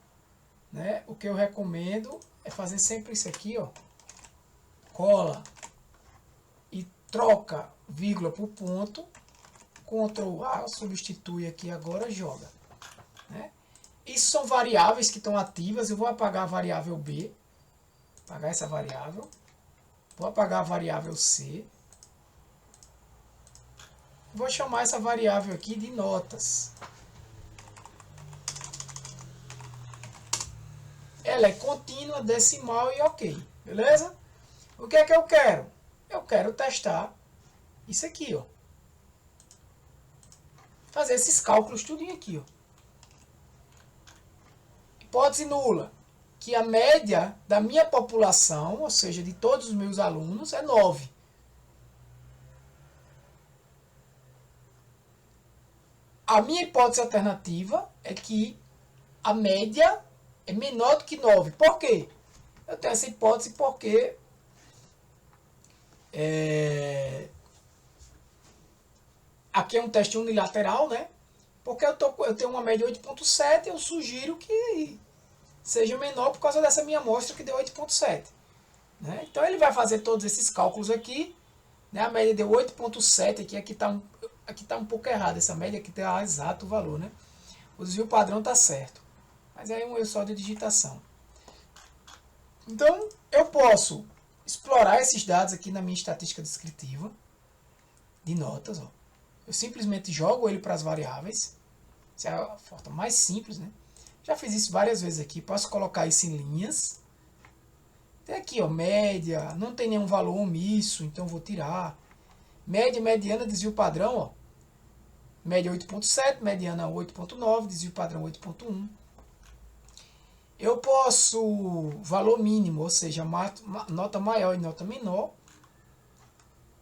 Speaker 1: Né? O que eu recomendo é fazer sempre isso aqui, ó. Cola e troca vírgula por ponto. Ctrl A, substitui aqui agora, joga. Né? Isso são variáveis que estão ativas. Eu vou apagar a variável B. Apagar essa variável. Vou apagar a variável C. Vou chamar essa variável aqui de notas. Ela é contínua, decimal e ok. Beleza? O que é que eu quero? Eu quero testar isso aqui, ó. Fazer esses cálculos tudinho aqui, ó. Hipótese nula. Que a média da minha população, ou seja, de todos os meus alunos, é 9. A minha hipótese alternativa é que a média é menor do que 9. Por quê? Eu tenho essa hipótese porque aqui é um teste unilateral, né? Porque eu tenho uma média de 8,7, eu sugiro que seja menor por causa dessa minha amostra que deu 8,7. Né? Então ele vai fazer todos esses cálculos aqui. Né? A média deu 8,7 aqui está um pouco errado. Essa média aqui está exato o valor. Né? O desvio padrão está certo. Mas aí é um erro só de digitação. Então eu posso explorar esses dados aqui na minha estatística descritiva de notas. Ó. Eu simplesmente jogo ele para as variáveis. Essa é a forma mais simples. Né? Já fiz isso várias vezes aqui. Posso colocar isso em linhas. Tem aqui, ó, média. Não tem nenhum valor omisso, então vou tirar. Média, mediana, desvio padrão, ó. Média 8.7, mediana 8.9, desvio padrão 8.1. Eu posso valor mínimo, ou seja, nota maior e nota menor.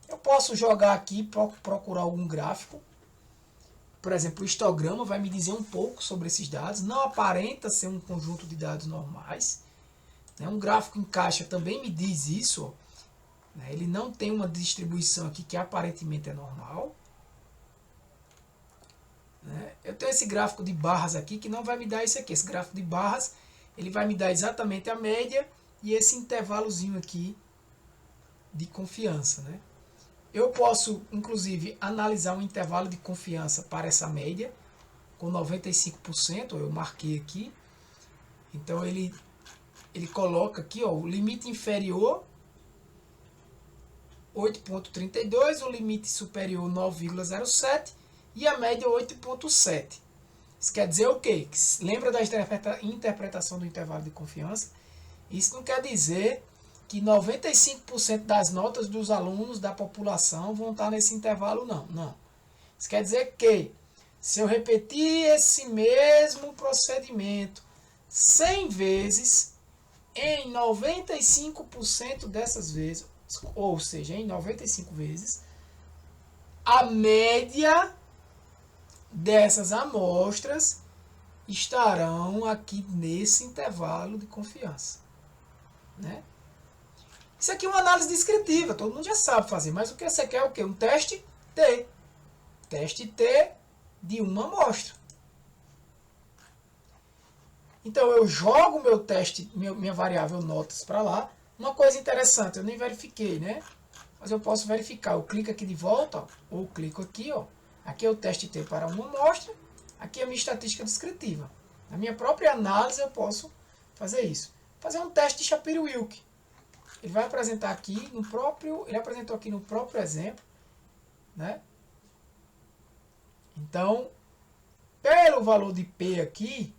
Speaker 1: Eu posso jogar aqui, procurar algum gráfico. Por exemplo, o histograma vai me dizer um pouco sobre esses dados. Não aparenta ser um conjunto de dados normais. Um gráfico em caixa também me diz isso. Ó. Ele não tem uma distribuição aqui que aparentemente é normal. Eu tenho esse gráfico de barras aqui que não vai me dar isso aqui. Esse gráfico de barras ele vai me dar exatamente a média e esse intervalozinho aqui de confiança. Eu posso, inclusive, analisar um intervalo de confiança para essa média com 95%. Eu marquei aqui. Então, ele coloca aqui, ó, o limite inferior 8.32, o limite superior 9,07 e a média 8.7. Isso quer dizer o quê? Lembra da interpretação do intervalo de confiança? Isso não quer dizer que 95% das notas dos alunos da população vão estar nesse intervalo, não. Não. Isso quer dizer que se eu repetir esse mesmo procedimento 100 vezes, em 95% dessas vezes, ou seja, em 95 vezes, a média dessas amostras estarão aqui nesse intervalo de confiança. Isso aqui é uma análise descritiva, todo mundo já sabe fazer, mas o que você quer é o quê? Um teste T. Teste T de uma amostra. Então eu jogo meu teste, minha variável notas para lá. Uma coisa interessante, eu nem verifiquei, mas eu posso verificar. Eu clico aqui de volta, ó, ou clico aqui, ó. Aqui é o teste T para uma amostra. Aqui é a minha estatística descritiva. Na minha própria análise eu posso fazer isso. Fazer um teste de Shapiro-Wilk. Ele vai apresentar aqui no próprio, ele apresentou aqui no próprio exemplo, Então, pelo valor de P aqui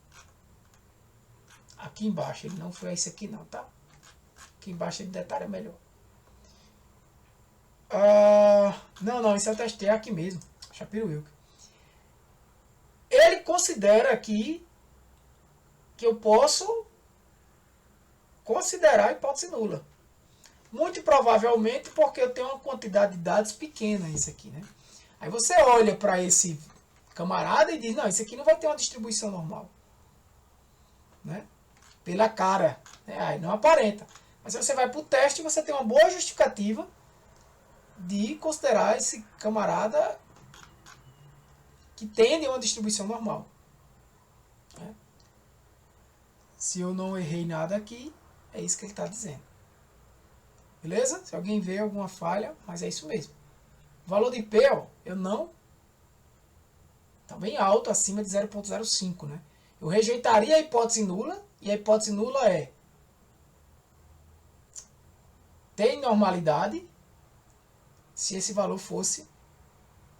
Speaker 1: embaixo, ele não foi esse aqui não, tá? Aqui embaixo ele detalha melhor. Não, esse é o teste T aqui mesmo, Shapiro-Wilk. Ele considera aqui que eu posso considerar a hipótese nula. Muito provavelmente porque eu tenho uma quantidade de dados pequena isso aqui, Aí você olha para esse camarada e diz, não, isso aqui não vai ter uma distribuição normal. Pela cara. Aí não aparenta. Mas se você vai para o teste, você tem uma boa justificativa de considerar esse camarada que tende a uma distribuição normal. Se eu não errei nada aqui, é isso que ele está dizendo. Beleza? Se alguém vê alguma falha, mas é isso mesmo. O valor de P, ó, eu não... Está bem alto, acima de 0,05, Eu rejeitaria a hipótese nula, e a hipótese nula é... Tem normalidade se esse valor fosse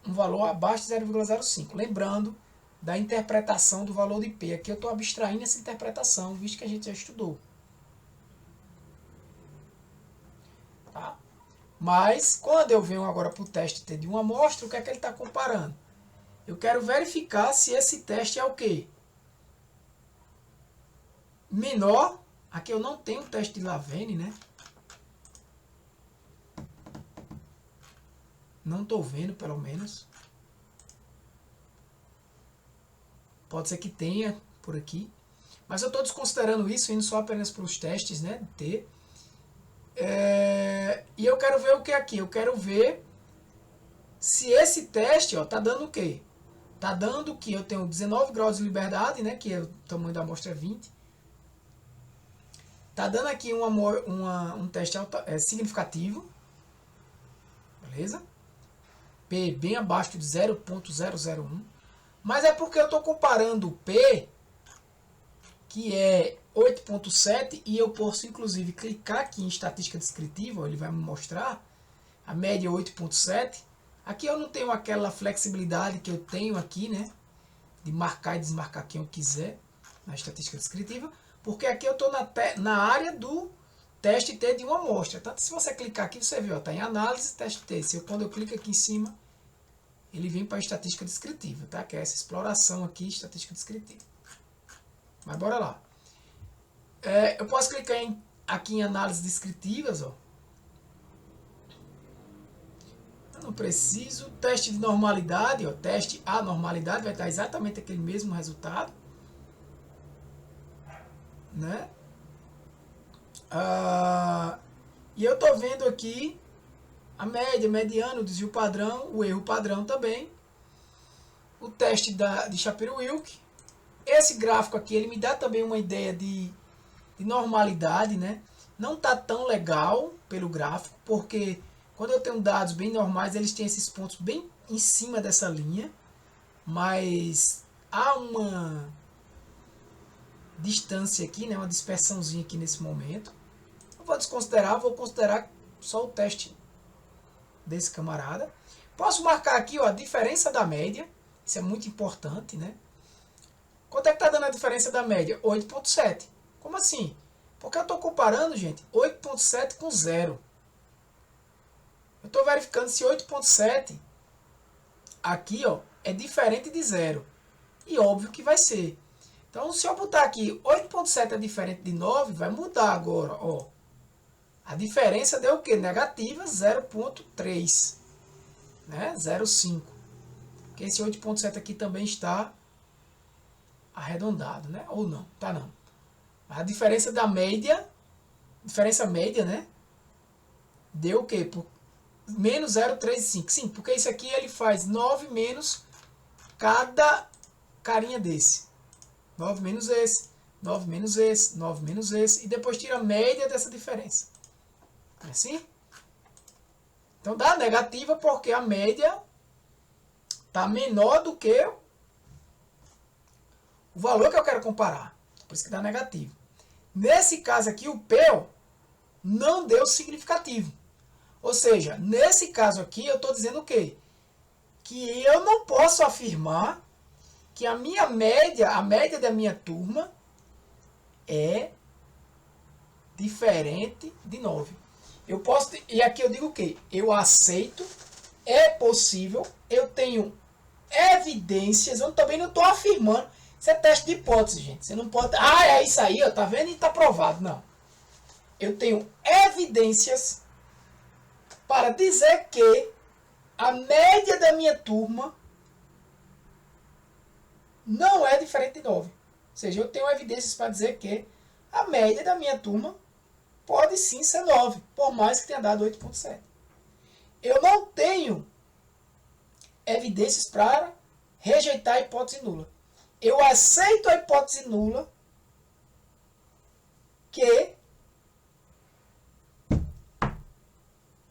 Speaker 1: um valor abaixo de 0,05. Lembrando da interpretação do valor de P. Aqui eu estou abstraindo essa interpretação, visto que a gente já estudou. Tá? Mas, quando eu venho agora para o teste T de uma amostra, o que é que ele está comparando? Eu quero verificar se esse teste é o quê? Menor. Aqui eu não tenho teste de Lavene, Não estou vendo, pelo menos. Pode ser que tenha por aqui. Mas eu estou desconsiderando isso, indo só apenas para os testes, de T. E eu quero ver o que aqui? Eu quero ver se esse teste está dando o quê? Está dando que eu tenho 19 graus de liberdade, que é o tamanho da amostra 20. Está dando aqui um teste significativo. Beleza? P bem abaixo de 0,001. Mas é porque eu estou comparando o P, que é 8,7, e eu posso inclusive clicar aqui em estatística descritiva, ele vai me mostrar a média 8,7. Aqui eu não tenho aquela flexibilidade que eu tenho aqui, de marcar e desmarcar quem eu quiser. na estatística descritiva, porque aqui eu estou na área do teste T de uma amostra. Tanto se você clicar aqui, você vê, está em análise, teste T. Quando eu clico aqui em cima, ele vem para a estatística descritiva, tá? Que é essa exploração aqui, estatística descritiva. Mas bora lá. Eu posso clicar aqui em análises descritivas, ó. Eu não preciso. Teste de normalidade, ó. Teste a normalidade, vai dar exatamente aquele mesmo resultado, né? E eu tô vendo aqui a média, mediano, o desvio padrão, o erro padrão também, o teste de Shapiro-Wilk. Esse gráfico aqui, ele me dá também uma ideia de normalidade, né? Não tá tão legal pelo gráfico, porque quando eu tenho dados bem normais, eles têm esses pontos bem em cima dessa linha, mas há uma distância aqui, né? Uma dispersãozinha aqui nesse momento. Eu vou desconsiderar, vou considerar só o teste desse camarada. Posso marcar aqui, ó, a diferença da média. Isso é muito importante, né? Quanto é que está dando a diferença da média? 8,7. Como assim? Porque eu estou comparando, gente, 8,7 com 0. Eu estou verificando se 8,7 aqui, ó, é diferente de 0. E óbvio que vai ser. Então, se eu botar aqui 8,7 é diferente de 9, vai mudar agora, ó. A diferença deu o quê? Negativa 0,3, né? 0,5. Porque esse 8,7 aqui também está arredondado, né? Ou não, tá não. A diferença da média, diferença média, né? Deu o quê? Menos 0,35. Sim, porque isso aqui ele faz 9 menos cada carinha desse. 9 menos esse, 9 menos esse, 9 menos esse. E depois tira a média dessa diferença. É assim? Então dá negativa porque a média está menor do que o valor que eu quero comparar. Por isso que dá negativo. Nesse caso aqui, o P não deu significativo. Ou seja, nesse caso aqui, eu estou dizendo o quê? Que eu não posso afirmar que a minha média, a média da minha turma, é diferente de 9. Eu posso, e aqui eu digo o quê? Eu aceito, é possível, eu tenho evidências, eu também não estou afirmando. Isso é teste de hipótese, gente. Você não pode. Ah, é isso aí, ó, tá vendo? E tá provado. Não. Eu tenho evidências para dizer que a média da minha turma não é diferente de 9. Ou seja, eu tenho evidências para dizer que a média da minha turma pode sim ser 9, por mais que tenha dado 8,7. Eu não tenho evidências para rejeitar a hipótese nula. Eu aceito a hipótese nula que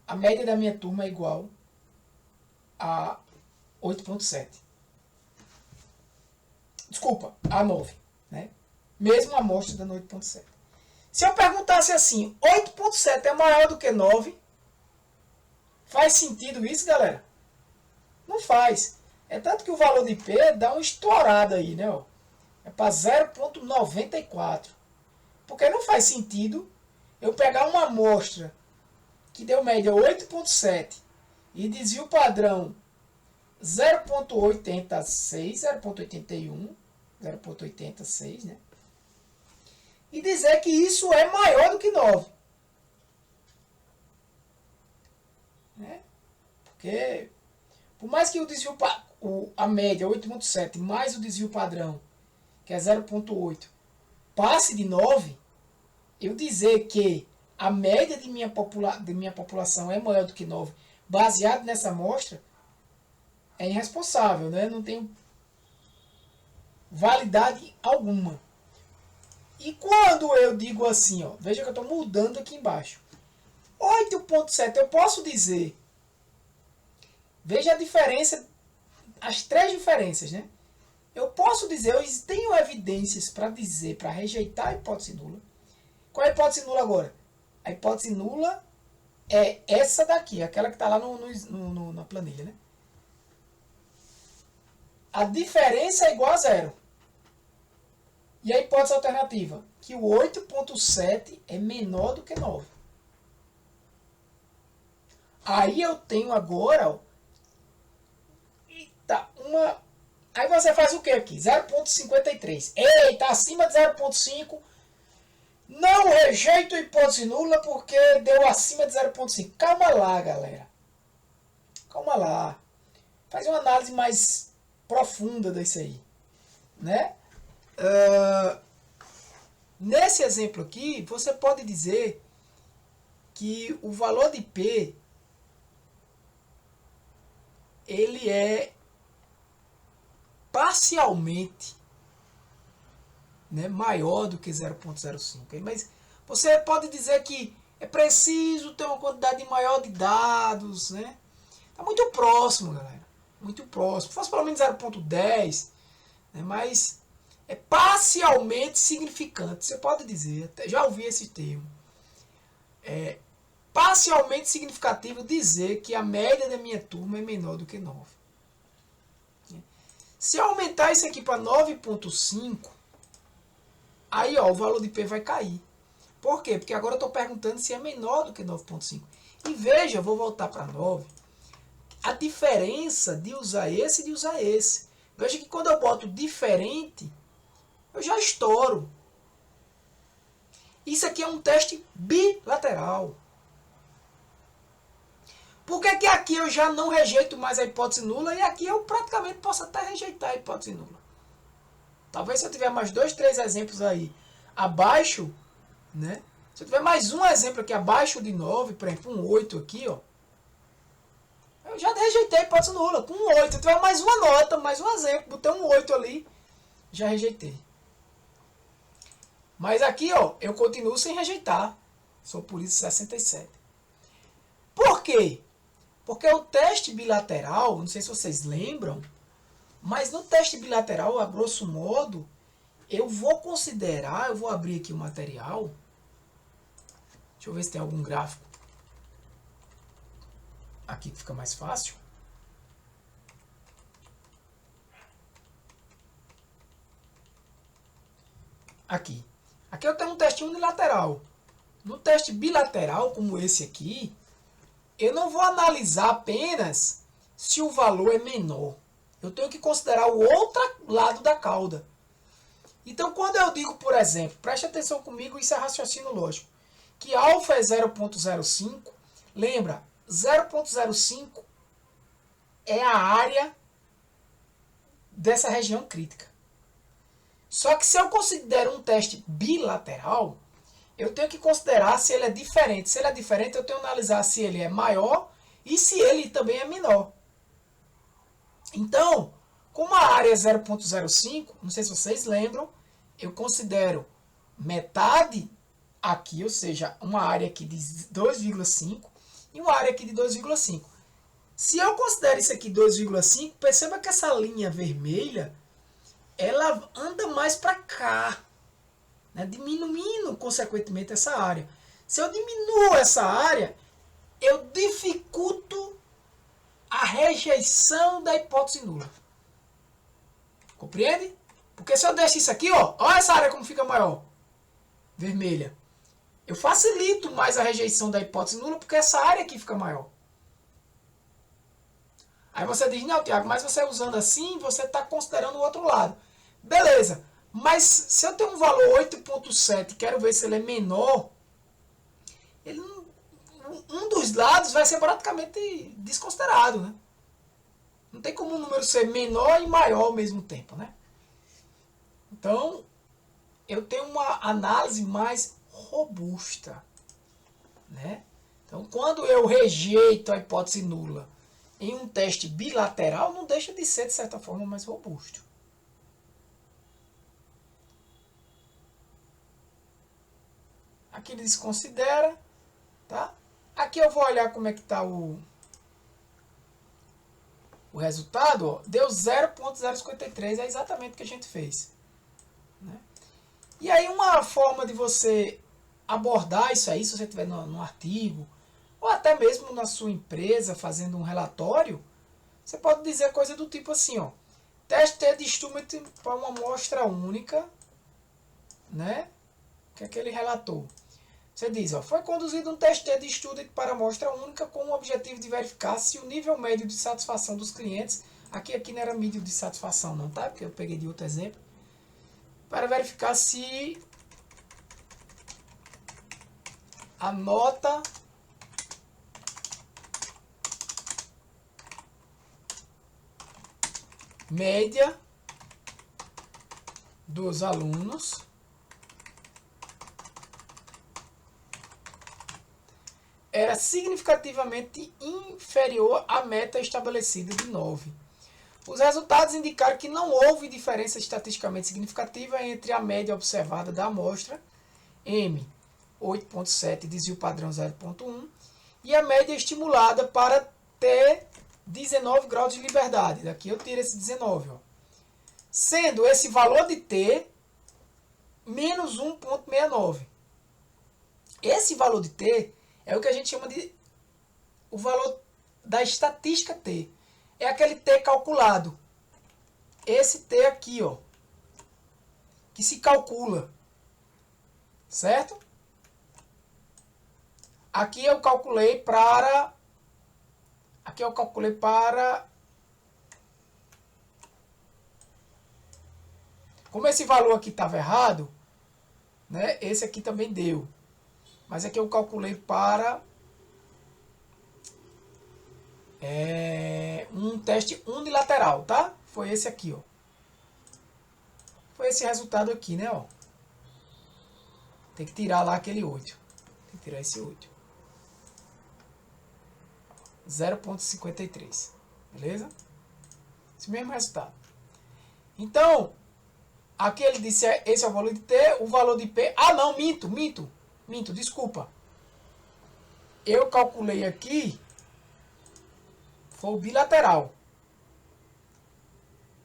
Speaker 1: a média da minha turma é igual a 8,7. Desculpa, a 9. Né? Mesmo a amostra dando 8,7. Se eu perguntasse assim, 8,7 é maior do que 9, faz sentido isso, galera? Não faz. É tanto que o valor de P dá uma estourada aí, né? Ó. É para 0,94. Porque não faz sentido eu pegar uma amostra que deu média 8,7 e desvio padrão 0,86, 0,81, 0,86, né? E dizer que isso é maior do que 9. Né? Porque, por mais que o desvio, a média 8,7 mais o desvio padrão, que é 0,8, passe de 9, eu dizer que a média de minha população é maior do que 9, baseado nessa amostra, é irresponsável, né? Não tem validade alguma. E quando eu digo assim, ó, veja que eu estou mudando aqui embaixo. 8,7 eu posso dizer, veja a diferença, as três diferenças, né? Eu posso dizer, eu tenho evidências para dizer, para rejeitar a hipótese nula. Qual é a hipótese nula agora? A hipótese nula é essa daqui, aquela que está lá na planilha, né? A diferença é igual a 0. E a hipótese alternativa? Que o 8,7 é menor do que 9. Aí eu tenho agora, ó, eita, uma... Aí você faz o que aqui? 0,53. Eita, acima de 0,5. Não rejeito a hipótese nula porque deu acima de 0,5. Calma lá, galera. Calma lá. Faz uma análise mais profunda disso aí. Né? Nesse exemplo aqui, você pode dizer que o valor de P ele é parcialmente, né, maior do que 0,05. Mas você pode dizer que é preciso ter uma quantidade maior de dados, né? Está muito próximo, galera. Muito próximo. Se fosse pelo menos 0,10, né, mas é parcialmente significante. Você pode dizer, até já ouvi esse termo. É parcialmente significativo dizer que a média da minha turma é menor do que 9. Se eu aumentar isso aqui para 9,5, aí ó, o valor de P vai cair. Por quê? Porque agora eu estou perguntando se é menor do que 9,5. E veja, eu vou voltar para 9. A diferença de usar esse e de usar esse. Veja que quando eu boto diferente, eu já estouro. Isso aqui é um teste bilateral. Por que que aqui eu já não rejeito mais a hipótese nula e aqui eu praticamente posso até rejeitar a hipótese nula? Talvez se eu tiver mais 2, 3 exemplos aí abaixo, né? Se eu tiver mais um exemplo aqui abaixo de 9, por exemplo, um 8 aqui, ó. Eu já rejeitei a hipótese nula com um 8. Se eu tiver mais uma nota, mais um exemplo, botei um 8 ali, já rejeitei. Mas aqui, ó, eu continuo sem rejeitar. Sou por isso 67. Por quê? Porque o teste bilateral, não sei se vocês lembram, mas no teste bilateral, a grosso modo, eu vou considerar, eu vou abrir aqui o material. Deixa eu ver se tem algum gráfico aqui que fica mais fácil. Aqui. Aqui eu tenho um teste unilateral. No teste bilateral, como esse aqui, eu não vou analisar apenas se o valor é menor. Eu tenho que considerar o outro lado da cauda. Então, quando eu digo, por exemplo, preste atenção comigo, isso é raciocínio lógico, que alfa é 0,05, lembra, 0,05 é a área dessa região crítica. Só que se eu considero um teste bilateral, eu tenho que considerar se ele é diferente. Se ele é diferente, eu tenho que analisar se ele é maior e se ele também é menor. Então, como a área é 0,05, não sei se vocês lembram, eu considero metade aqui, ou seja, uma área aqui de 2,5 e uma área aqui de 2,5. Se eu considero isso aqui 2,5, perceba que essa linha vermelha, ela anda mais para cá, né, diminuindo, consequentemente, essa área. Se eu diminuo essa área, eu dificulto a rejeição da hipótese nula. Compreende? Porque se eu deixo isso aqui, ó, olha essa área como fica maior, vermelha. Eu facilito mais a rejeição da hipótese nula porque essa área aqui fica maior. Aí você diz, não, Tiago, mas você usando assim, você está considerando o outro lado. Beleza, mas se eu tenho um valor 8,7 e quero ver se ele é menor, um dos lados vai ser praticamente desconsiderado, né? Não tem como um número ser menor e maior ao mesmo tempo, né? Então, eu tenho uma análise mais robusta, né? Então, quando eu rejeito a hipótese nula em um teste bilateral, não deixa de ser, de certa forma, mais robusto. Aqui ele desconsidera, tá? Aqui eu vou olhar como é que está o resultado, ó, deu 0,053, é exatamente o que a gente fez. Né? E aí uma forma de você abordar isso aí, se você estiver num artigo, ou até mesmo na sua empresa fazendo um relatório, você pode dizer coisa do tipo assim, ó, teste de instrumento para uma amostra única, né? O que é que ele relatou? Você diz, ó, foi conduzido um teste de estudo para amostra única com o objetivo de verificar se o nível médio de satisfação dos clientes, aqui não era médio de satisfação não, tá? Porque eu peguei de outro exemplo, para verificar se a nota média dos alunos era significativamente inferior à meta estabelecida de 9. Os resultados indicaram que não houve diferença estatisticamente significativa entre a média observada da amostra, M 8.7, desvio padrão 0.1, e a média estimulada para T 19 graus de liberdade. Daqui eu tiro esse 19. Ó. Sendo esse valor de T menos 1.69. Esse valor de T é o que a gente chama de o valor da estatística T. É aquele T calculado. Esse T aqui, ó, que se calcula. Certo? Aqui eu calculei para como esse valor aqui estava errado, né? Esse aqui também deu. Mas aqui eu calculei para um teste unilateral, tá? Foi esse aqui, ó. Foi esse resultado aqui, né, ó. Tem que tirar lá aquele 8. Tem que tirar esse 8. 0.53. Beleza? Esse mesmo resultado. Então, aqui ele disse, esse é o valor de T, o valor de P... Ah, não, minto, desculpa. Eu calculei aqui, foi o bilateral.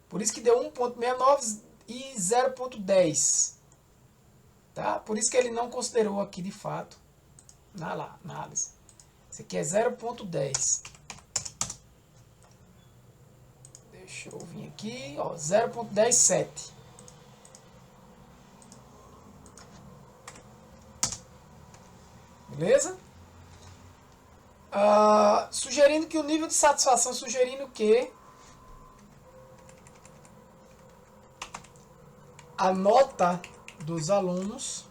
Speaker 1: Por isso que deu 1.69 e 0.10. Tá? Por isso que ele não considerou aqui de fato na análise. Esse aqui é 0.10. Deixa eu vir aqui, ó, 0.107. Beleza? Sugerindo que o nível de satisfação, sugerindo que a nota dos alunos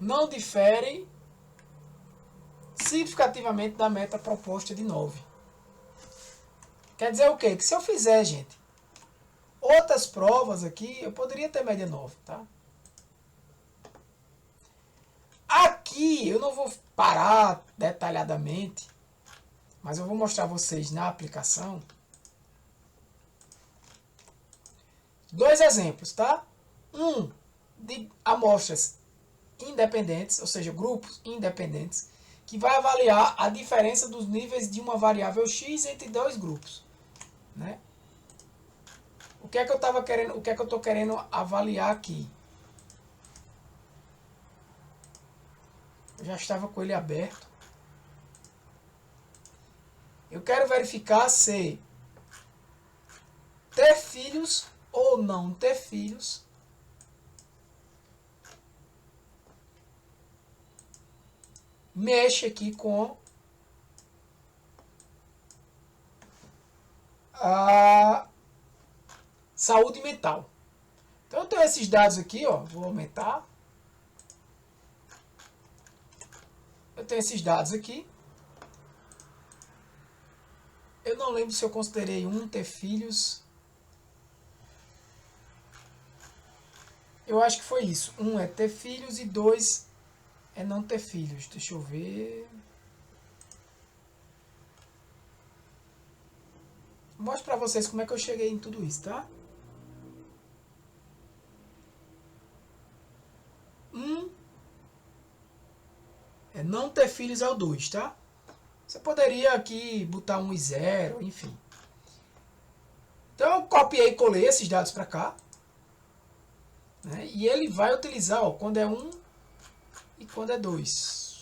Speaker 1: não difere significativamente da meta proposta de 9. Quer dizer o quê? Que se eu fizer, gente, outras provas aqui, eu poderia ter média 9, tá? Aqui eu não vou parar detalhadamente, mas eu vou mostrar a vocês na aplicação dois exemplos, tá? Um de amostras independentes, ou seja, grupos independentes, que vai avaliar a diferença dos níveis de uma variável x entre dois grupos, né? O que é que eu tava querendo, o que é que eu estou querendo avaliar aqui? Eu já estava com ele aberto. Eu quero verificar se ter filhos ou não ter filhos mexe aqui com a saúde mental. Então eu tenho esses dados aqui, ó, vou aumentar. Eu tenho esses dados aqui. Eu não lembro se eu considerei ter filhos. Eu acho que foi isso. É ter filhos e 2 é não ter filhos. Deixa eu ver. Mostro pra vocês como é que eu cheguei em tudo isso, tá? É não ter filhos é o 2, tá? Você poderia aqui botar 1 e 0, enfim. Então eu copiei e colei esses dados para cá. Né? E ele vai utilizar, ó, quando é 1 e quando é 2.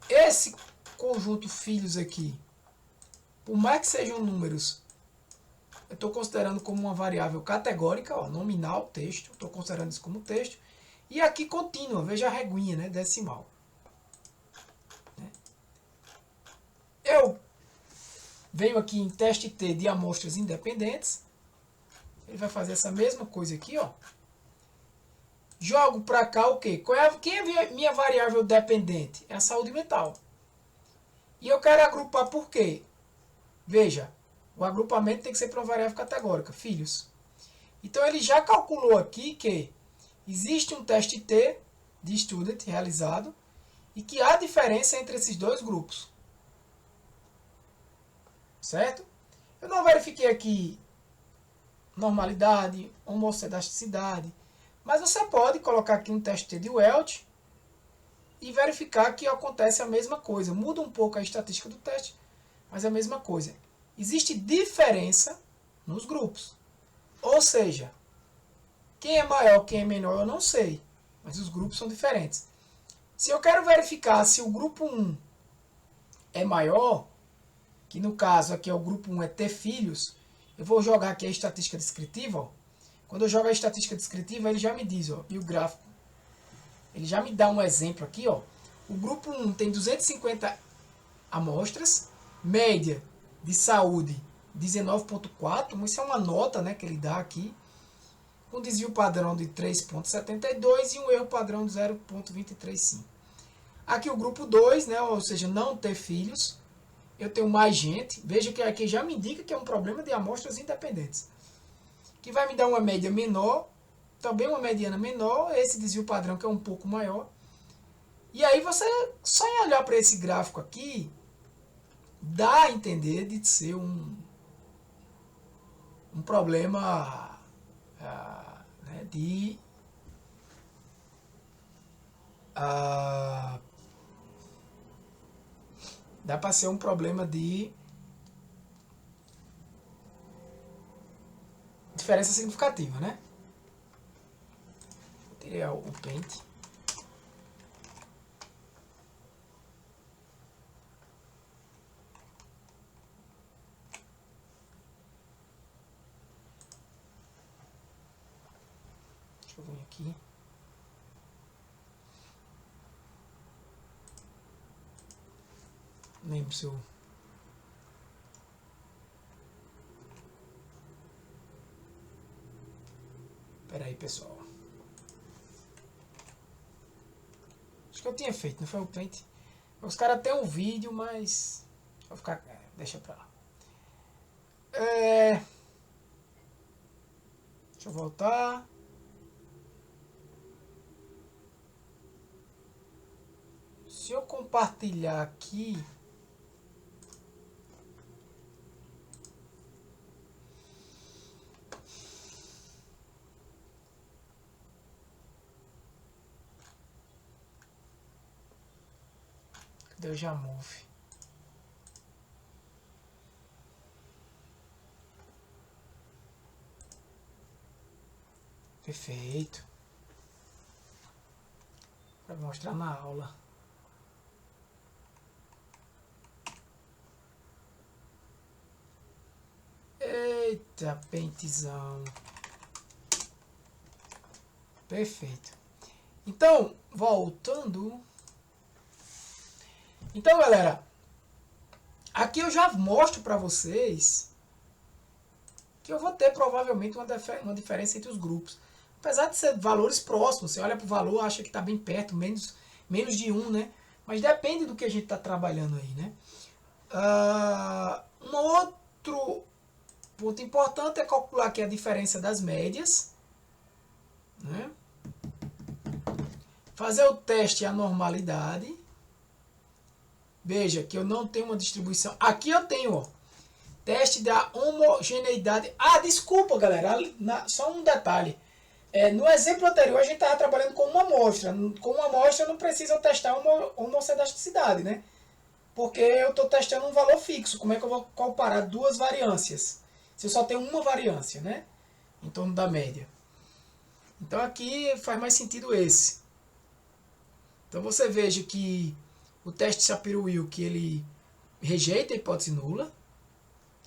Speaker 1: Esse conjunto filhos aqui por mais que sejam números, eu estou considerando como uma variável categórica, ó, nominal, texto, estou considerando isso como texto. E aqui contínua, veja a reguinha, né, decimal. Eu venho aqui em teste T de amostras independentes. Ele vai fazer essa mesma coisa aqui, ó. Jogo para cá o quê? Quem é minha variável dependente? É a saúde mental. E eu quero agrupar por quê? Veja, o agrupamento tem que ser para uma variável categórica, filhos. Então ele já calculou aqui que existe um teste T de student realizado e que há diferença entre esses dois grupos. Certo? Eu não verifiquei aqui normalidade, homocedasticidade, mas você pode colocar aqui um teste T de Welt e verificar que acontece a mesma coisa. Muda um pouco a estatística do teste, mas é a mesma coisa. Existe diferença nos grupos. Ou seja, quem é maior, quem é menor, eu não sei, mas os grupos são diferentes. Se eu quero verificar se o grupo 1 é maior, que no caso aqui é o grupo 1 é ter filhos, eu vou jogar aqui a estatística descritiva. Ó. Quando eu jogo a estatística descritiva, ele já me diz, ó, e o gráfico, ele já me dá um exemplo aqui. Ó. O grupo 1 tem 250 amostras, média de saúde 19,4, isso é uma nota, né, que ele dá aqui, um desvio padrão de 3,72 e um erro padrão de 0,235. Aqui o grupo 2, né, ou seja, não ter filhos, eu tenho mais gente. Veja que aqui já me indica que é um problema de amostras independentes. Que vai me dar uma média menor, também uma mediana menor, esse desvio padrão que é um pouco maior. E aí você, só em olhar para esse gráfico aqui, dá a entender de ser um problema né, de dá para ser um problema de diferença significativa, né? Vou tirar o Paint. Deixa eu vir aqui. Não lembro se eu... Pera aí, pessoal. Acho que eu tinha feito, não foi o Paint? Os caras têm um vídeo, mas... Vou ficar... deixa pra lá. Deixa eu voltar. Se eu compartilhar aqui... Cadê o Jamove? Perfeito. Para mostrar na aula. Eita, pentezão. Perfeito. Então, voltando. Então, galera, aqui eu já mostro para vocês que eu vou ter provavelmente uma diferença entre os grupos. Apesar de ser valores próximos, você olha para o valor, acha que está bem perto, menos de 1, né? Mas depende do que a gente está trabalhando aí, né? Um outro ponto importante é calcular aqui a diferença das médias, né? Fazer o teste à normalidade. Veja que eu não tenho uma distribuição. Aqui eu tenho, ó, teste da homogeneidade. Desculpa, galera, só um detalhe. No exemplo anterior a gente estava trabalhando com uma amostra. Com uma amostra não precisa testar uma homocedasticidade, né? Porque eu estou testando um valor fixo. Como é que eu vou comparar duas variâncias? Se eu só tenho uma variância, né? Em torno da média. Então aqui faz mais sentido esse. Então você veja que o teste Shapiro-Wilk, ele rejeita a hipótese nula.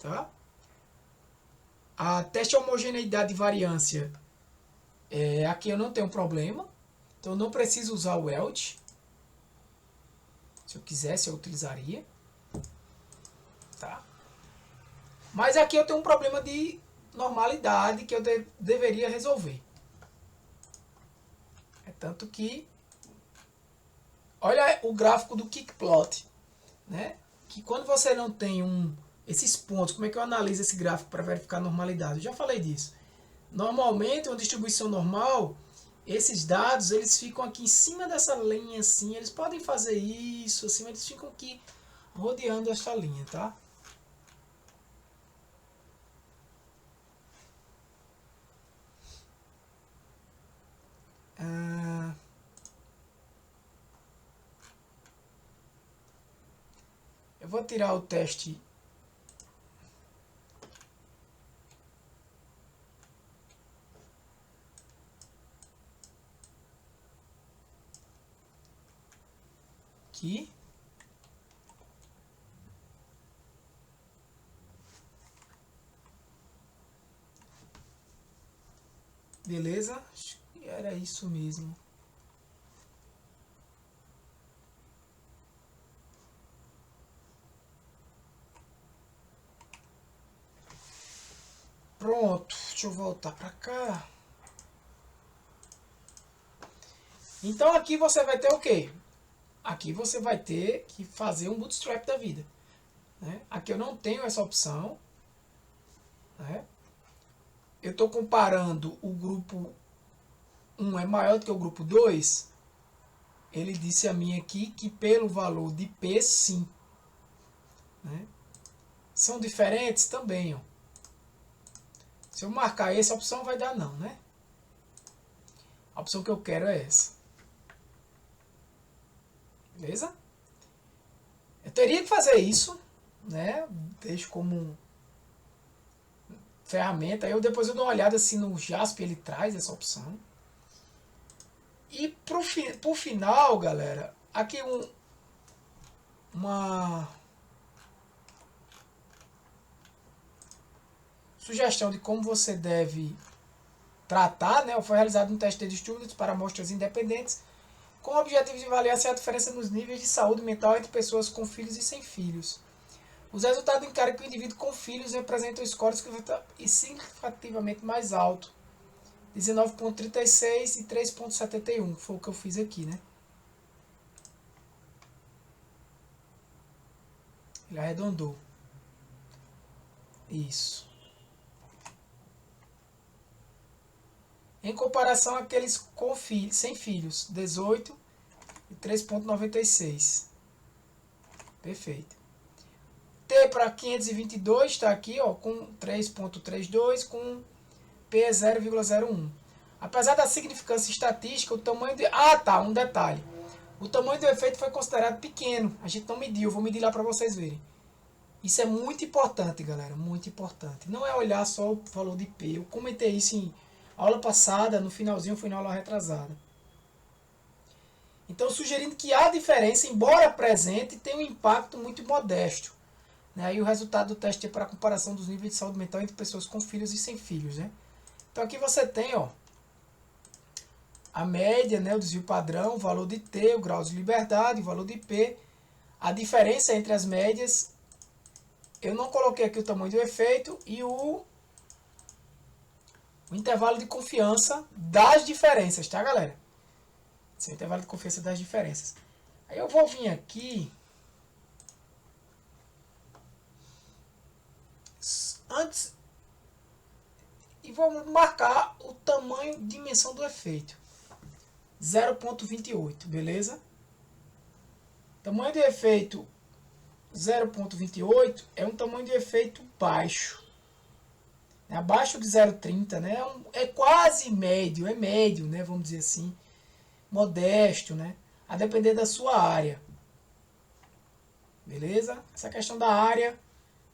Speaker 1: tá? A teste de homogeneidade e variância, aqui eu não tenho problema, então eu não preciso usar o ELT. Se eu quisesse, eu utilizaria, tá? Mas aqui eu tenho um problema de normalidade que eu deveria resolver. É tanto que, olha o gráfico do Kickplot, né? Que quando você não tem esses pontos, como é que eu analiso esse gráfico para verificar a normalidade? Eu já falei disso. Normalmente, uma distribuição normal, esses dados eles ficam aqui em cima dessa linha assim, eles podem fazer isso assim, mas eles ficam aqui rodeando essa linha, tá? Eu vou tirar o teste aqui. Beleza? Acho que era isso mesmo. Pronto, deixa eu voltar para cá. Então aqui você vai ter o quê? Aqui você vai ter que fazer um bootstrap da vida, né? Aqui eu não tenho essa opção, né? Eu estou comparando o grupo 1 é maior do que o grupo 2. Ele disse a mim aqui que pelo valor de P, sim, né? São diferentes também, ó. Se eu marcar essa opção vai dar não, né? A opção que eu quero é essa. Beleza? Eu teria que fazer isso, né? Deixo como ferramenta. Aí depois eu dou uma olhada se no JASP ele traz essa opção. E por final, galera, aqui uma sugestão de como você deve tratar, né? Foi realizado um teste de estudos para amostras independentes com o objetivo de avaliar se há diferença nos níveis de saúde mental entre pessoas com filhos e sem filhos. Os resultados indicam que o indivíduo com filhos representa scores significativamente mais alto, 19,36 e 3,71, foi o que eu fiz aqui, né? Ele arredondou. Isso. Em comparação àqueles com sem filhos, 18 e 3,96. Perfeito. T para 522 está aqui, ó, com 3,32 com P 0,01. Apesar da significância estatística, o tamanho de... Ah, tá, um detalhe. O tamanho do efeito foi considerado pequeno. A gente não mediu, vou medir lá para vocês verem. Isso é muito importante, galera, muito importante. Não é olhar só o valor de P. Eu comentei isso em aula passada, no finalzinho, foi na aula retrasada. Então, sugerindo que a diferença, embora presente, tem um impacto muito modesto. Né? E o resultado do teste é para a comparação dos níveis de saúde mental entre pessoas com filhos e sem filhos. Né? Então, aqui você tem, ó, a média, né, o desvio padrão, o valor de T, o grau de liberdade, o valor de P. A diferença entre as médias, eu não coloquei aqui o tamanho do efeito e o intervalo de confiança das diferenças, tá, galera? Esse é o intervalo de confiança das diferenças. Aí eu vou vir aqui antes e vou marcar o tamanho, dimensão do efeito. 0,28, beleza? Tamanho de efeito 0,28 é um tamanho de efeito baixo. Abaixo de 0,30, né? É quase médio, é médio, né? Vamos dizer assim. Modesto, né? A depender da sua área. Beleza? Essa questão da área.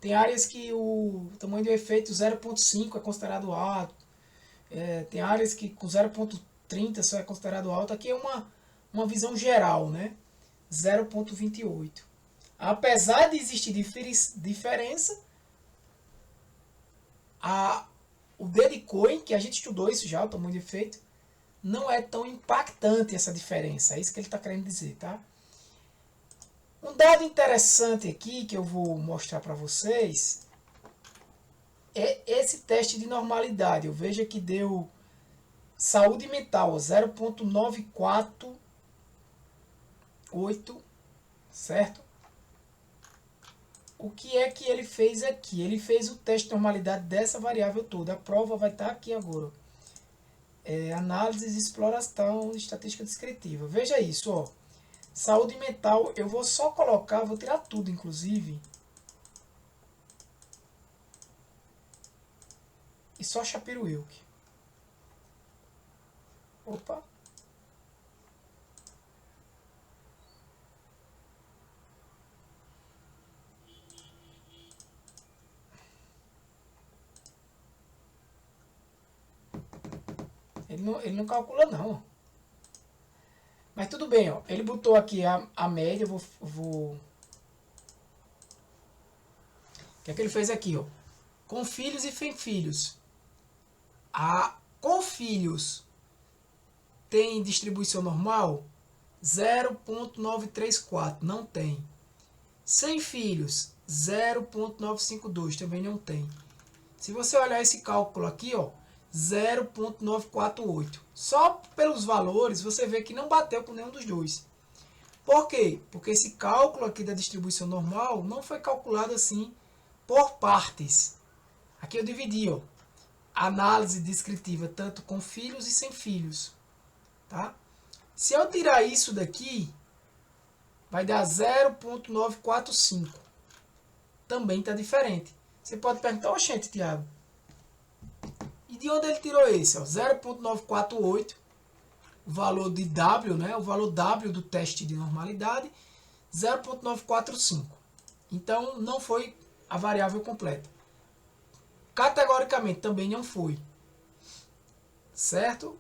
Speaker 1: Tem áreas que o tamanho de efeito 0,5 é considerado alto. Tem áreas que com 0,30 só é considerado alto. Aqui é uma visão geral, né? 0,28. Apesar de existir diferença, o Dedecoin, que a gente estudou isso já, o tamanho de efeito, não é tão impactante essa diferença. É isso que ele está querendo dizer, tá? Um dado interessante aqui que eu vou mostrar para vocês é esse teste de normalidade. Eu vejo que deu saúde mental 0,948, certo? O que é que ele fez aqui? Ele fez o teste de normalidade dessa variável toda. A prova vai estar aqui agora. Análise, exploração, estatística descritiva. Veja isso, ó. Saúde mental, eu vou só colocar, vou tirar tudo, inclusive. E só Shapiro-Wilk. Opa. Ele não calcula, não. Mas tudo bem, ó. Ele botou aqui a média, O que é que ele fez aqui, ó? Com filhos e sem filhos. Com filhos tem distribuição normal? 0,934, não tem. Sem filhos, 0,952, também não tem. Se você olhar esse cálculo aqui, ó, 0,948. Só pelos valores você vê que não bateu com nenhum dos dois. Por quê? Porque esse cálculo aqui da distribuição normal não foi calculado assim por partes. Aqui eu dividi, ó, análise descritiva tanto com filhos e sem filhos, tá? Se eu tirar isso daqui, vai dar 0,945. Também está diferente. Você pode perguntar, oxente, Tiago, e de onde ele tirou esse? 0,948, o valor de W, né? O valor W do teste de normalidade, 0,945. Então, não foi a variável completa. Categoricamente, também não foi. Certo?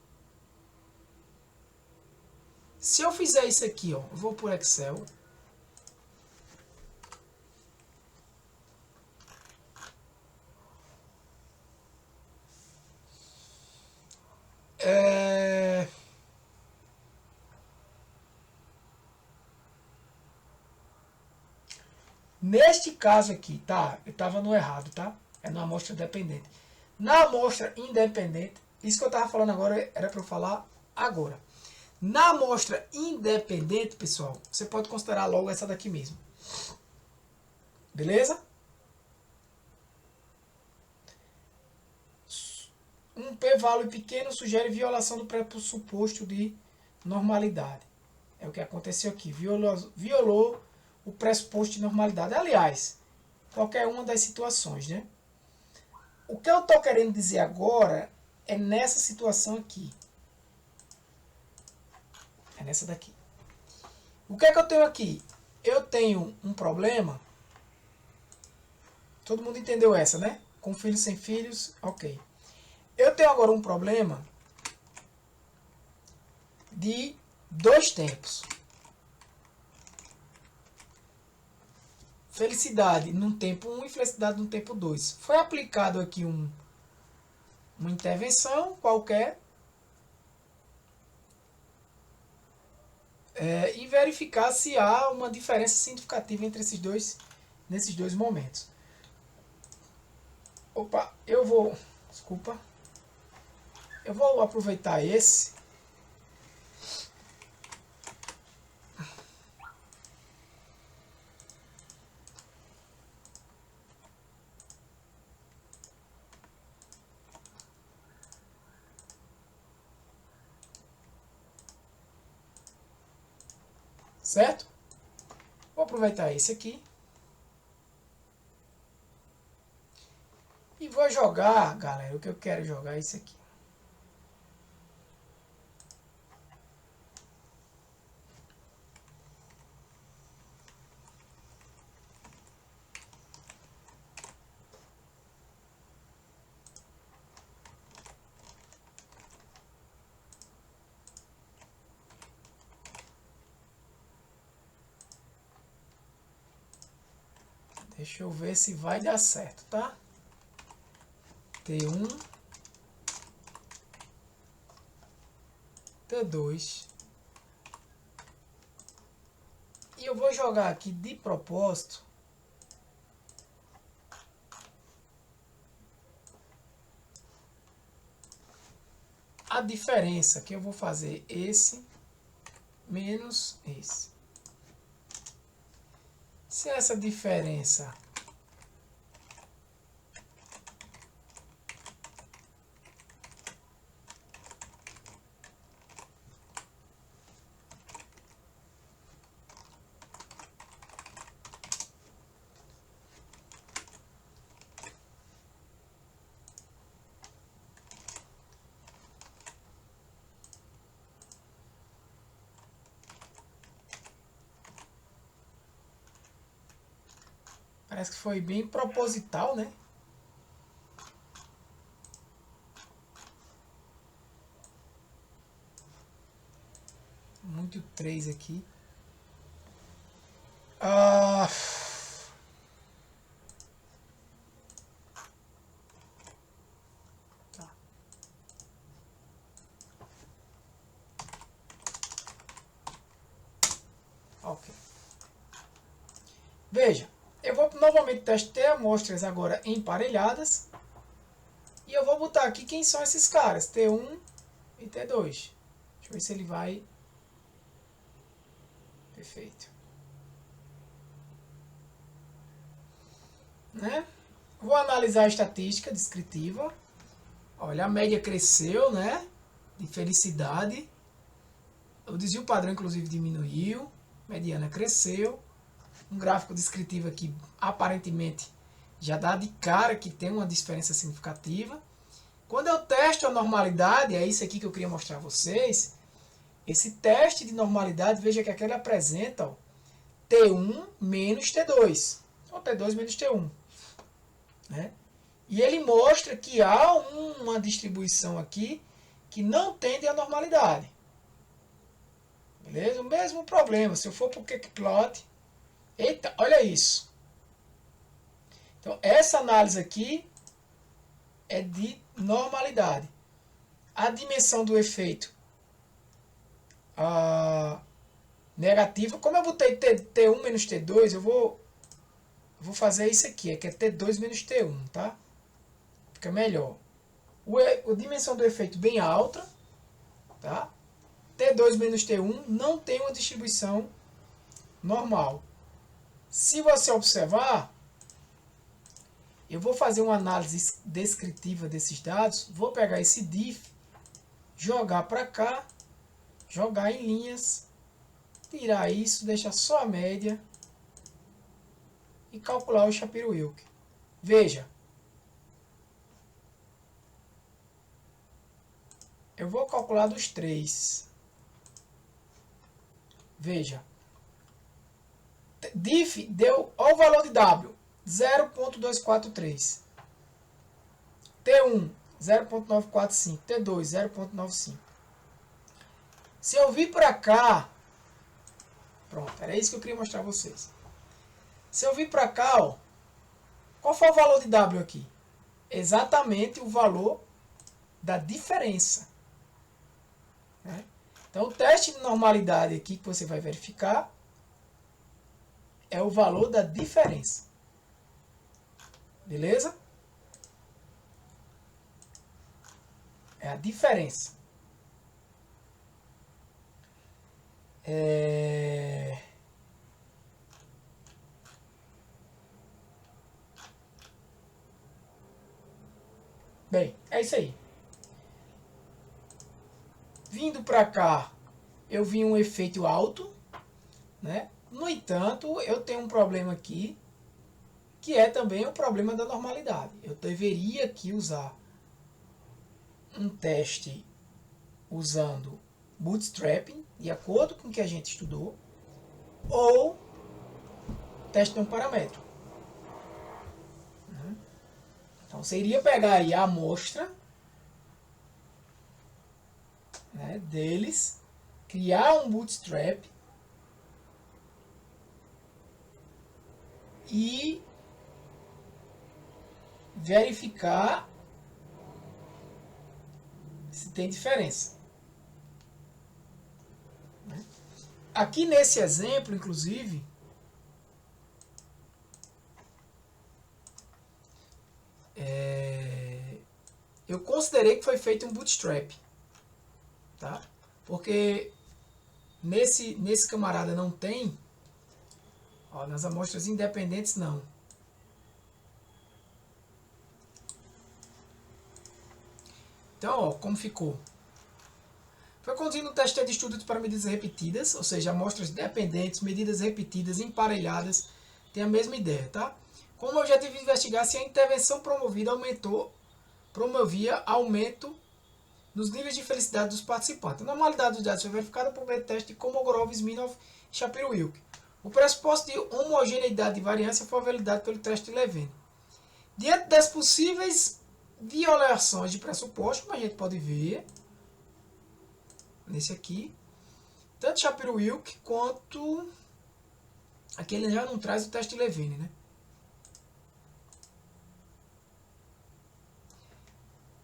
Speaker 1: Se eu fizer isso aqui, ó, eu vou por Excel. Neste caso aqui, tá? Eu estava no errado, tá? É na amostra dependente. Na amostra independente, isso que eu estava falando agora era para eu falar agora. Na amostra independente, pessoal, você pode considerar logo essa daqui mesmo. Beleza? Um p-value pequeno sugere violação do pressuposto de normalidade. É o que aconteceu aqui. Violou o pressuposto de normalidade. Aliás, qualquer uma das situações, né? O que eu estou querendo dizer agora é nessa situação aqui. É nessa daqui. O que é que eu tenho aqui? Eu tenho um problema. Todo mundo entendeu essa, né? Com filhos, sem filhos, ok. Eu tenho agora um problema de dois tempos. Felicidade num tempo 1 e felicidade no tempo 2. Foi aplicado aqui uma intervenção qualquer e verificar se há uma diferença significativa entre nesses dois momentos. Opa, desculpa. Eu vou aproveitar esse. Certo? Vou aproveitar esse aqui. E vou jogar, galera, o que eu quero jogar é esse aqui. Deixa eu ver se vai dar certo, tá? T1, T2. E eu vou jogar aqui de propósito a diferença, que eu vou fazer esse menos esse. Se essa diferença parece que foi bem proposital, né? Muito 3 aqui. Ah, tá. Ok. Veja, eu vou novamente testar amostras agora emparelhadas. E eu vou botar aqui quem são esses caras, T1 e T2. Deixa eu ver se ele vai... Perfeito. Né? Vou analisar a estatística descritiva. Olha, a média cresceu, né? De felicidade. O desvio padrão, inclusive, diminuiu. Mediana cresceu. Um gráfico descritivo aqui, aparentemente, já dá de cara que tem uma diferença significativa. Quando eu testo a normalidade, é isso aqui que eu queria mostrar a vocês. Esse teste de normalidade, veja que aqui ele apresenta ó, T1 menos T2. Ou T2 menos T1. Né? E ele mostra que há uma distribuição aqui que não tende à normalidade. Beleza? O mesmo problema. Se eu for para o Cake-Plot, eita, olha isso. Então, essa análise aqui é de normalidade. A dimensão do efeito negativa, como eu botei T1 menos T2, eu vou fazer isso aqui, que é T2 menos T1, tá? Fica melhor. A dimensão do efeito bem alta, tá? T2 menos T1 não tem uma distribuição normal. Se você observar, eu vou fazer uma análise descritiva desses dados, vou pegar esse diff, jogar para cá, jogar em linhas, tirar isso, deixar só a média e calcular o Shapiro-Wilk. Veja, eu vou calcular dos três. Veja, diff deu, olha o valor de W, 0.243. T1, 0.945. T2, 0.95. Se eu vir para cá, pronto, era isso que eu queria mostrar a vocês. Se eu vir para cá, ó, qual foi o valor de W aqui? Exatamente o valor da diferença. Né? Então, o teste de normalidade aqui que você vai verificar é o valor da diferença. Beleza? É a diferença. Bem, é isso aí. Vindo para cá, eu vi um efeito alto, né? No entanto, eu tenho um problema aqui, que é também o problema da normalidade. Eu deveria aqui usar um teste usando bootstrapping, de acordo com o que a gente estudou, ou teste de um parâmetro. Então, você iria pegar aí a amostra, né, deles, criar um bootstrap e verificar se tem diferença. Né? Aqui nesse exemplo, inclusive, eu considerei que foi feito um bootstrap, tá? Porque nesse camarada não tem, ó, nas amostras independentes não. Então, ó, como ficou? Foi conduzido um teste de estudo para medidas repetidas, ou seja, amostras dependentes, medidas repetidas, emparelhadas, tem a mesma ideia, tá? Com o objetivo de investigar se a intervenção promovia aumento nos níveis de felicidade dos participantes. A normalidade dos dados foi verificada por meio do teste de Kolmogorov, Smirnov e Shapiro-Wilk. O pressuposto de homogeneidade de variância foi validado pelo teste de Levene. Diante das possíveis violações de pressuposto, como a gente pode ver nesse aqui, tanto Shapiro-Wilk quanto aqui ele já não traz o teste de Levene, né?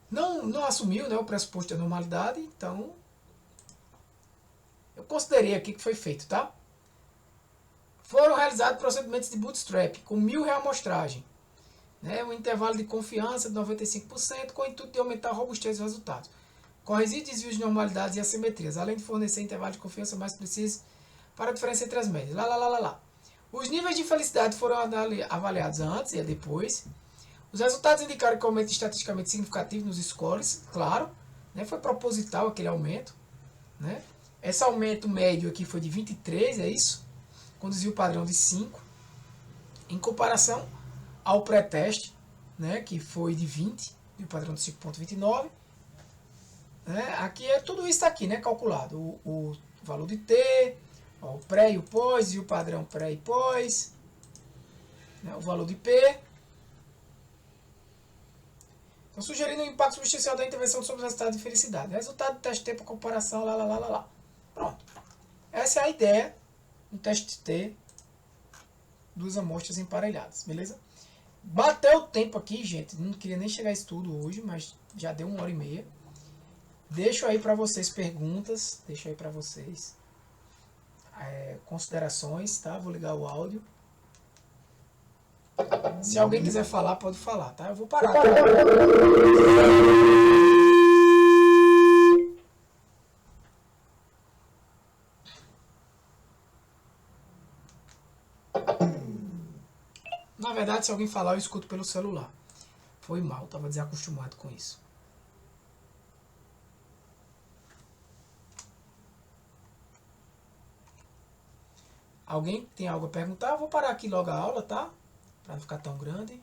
Speaker 1: Não assumiu, né, o pressuposto de normalidade, então eu considerei aqui que foi feito, tá? Foram realizados procedimentos de bootstrap com 1000 reamostragens, né, um intervalo de confiança de 95%, com o intuito de aumentar a robustez dos resultados. Corrigir desvios de normalidades e assimetrias, além de fornecer intervalo de confiança mais preciso para a diferença entre as médias. Os níveis de felicidade foram avaliados antes e depois. Os resultados indicaram que o aumento estatisticamente significativo nos scores, claro, né, foi proposital aquele aumento. Né? Esse aumento médio aqui foi de 23, é isso? Conduziu o padrão de 5, em comparação ao pré-teste, né, que foi de 20, e o padrão de 5,29. Né? Aqui é tudo isso aqui, né, calculado. O valor de T, ó, o pré e o pós, e o padrão pré e pós, né, o valor de P. Então, sugerindo um impacto substancial da intervenção sobre o resultado de felicidade. Resultado do teste T por comparação, lá. Pronto. Essa é a ideia do teste T duas amostras emparelhadas, beleza? Bateu o tempo aqui, gente. Não queria nem chegar a isso tudo hoje, mas já deu 1h30. Deixo aí para vocês perguntas, deixo aí para vocês considerações, tá? Vou ligar o áudio. Se alguém quiser falar, pode falar, tá? Eu vou parar. Na verdade, se alguém falar, eu escuto pelo celular. Foi mal, estava desacostumado com isso. Alguém tem algo a perguntar? Eu vou parar aqui logo a aula, tá? Para não ficar tão grande.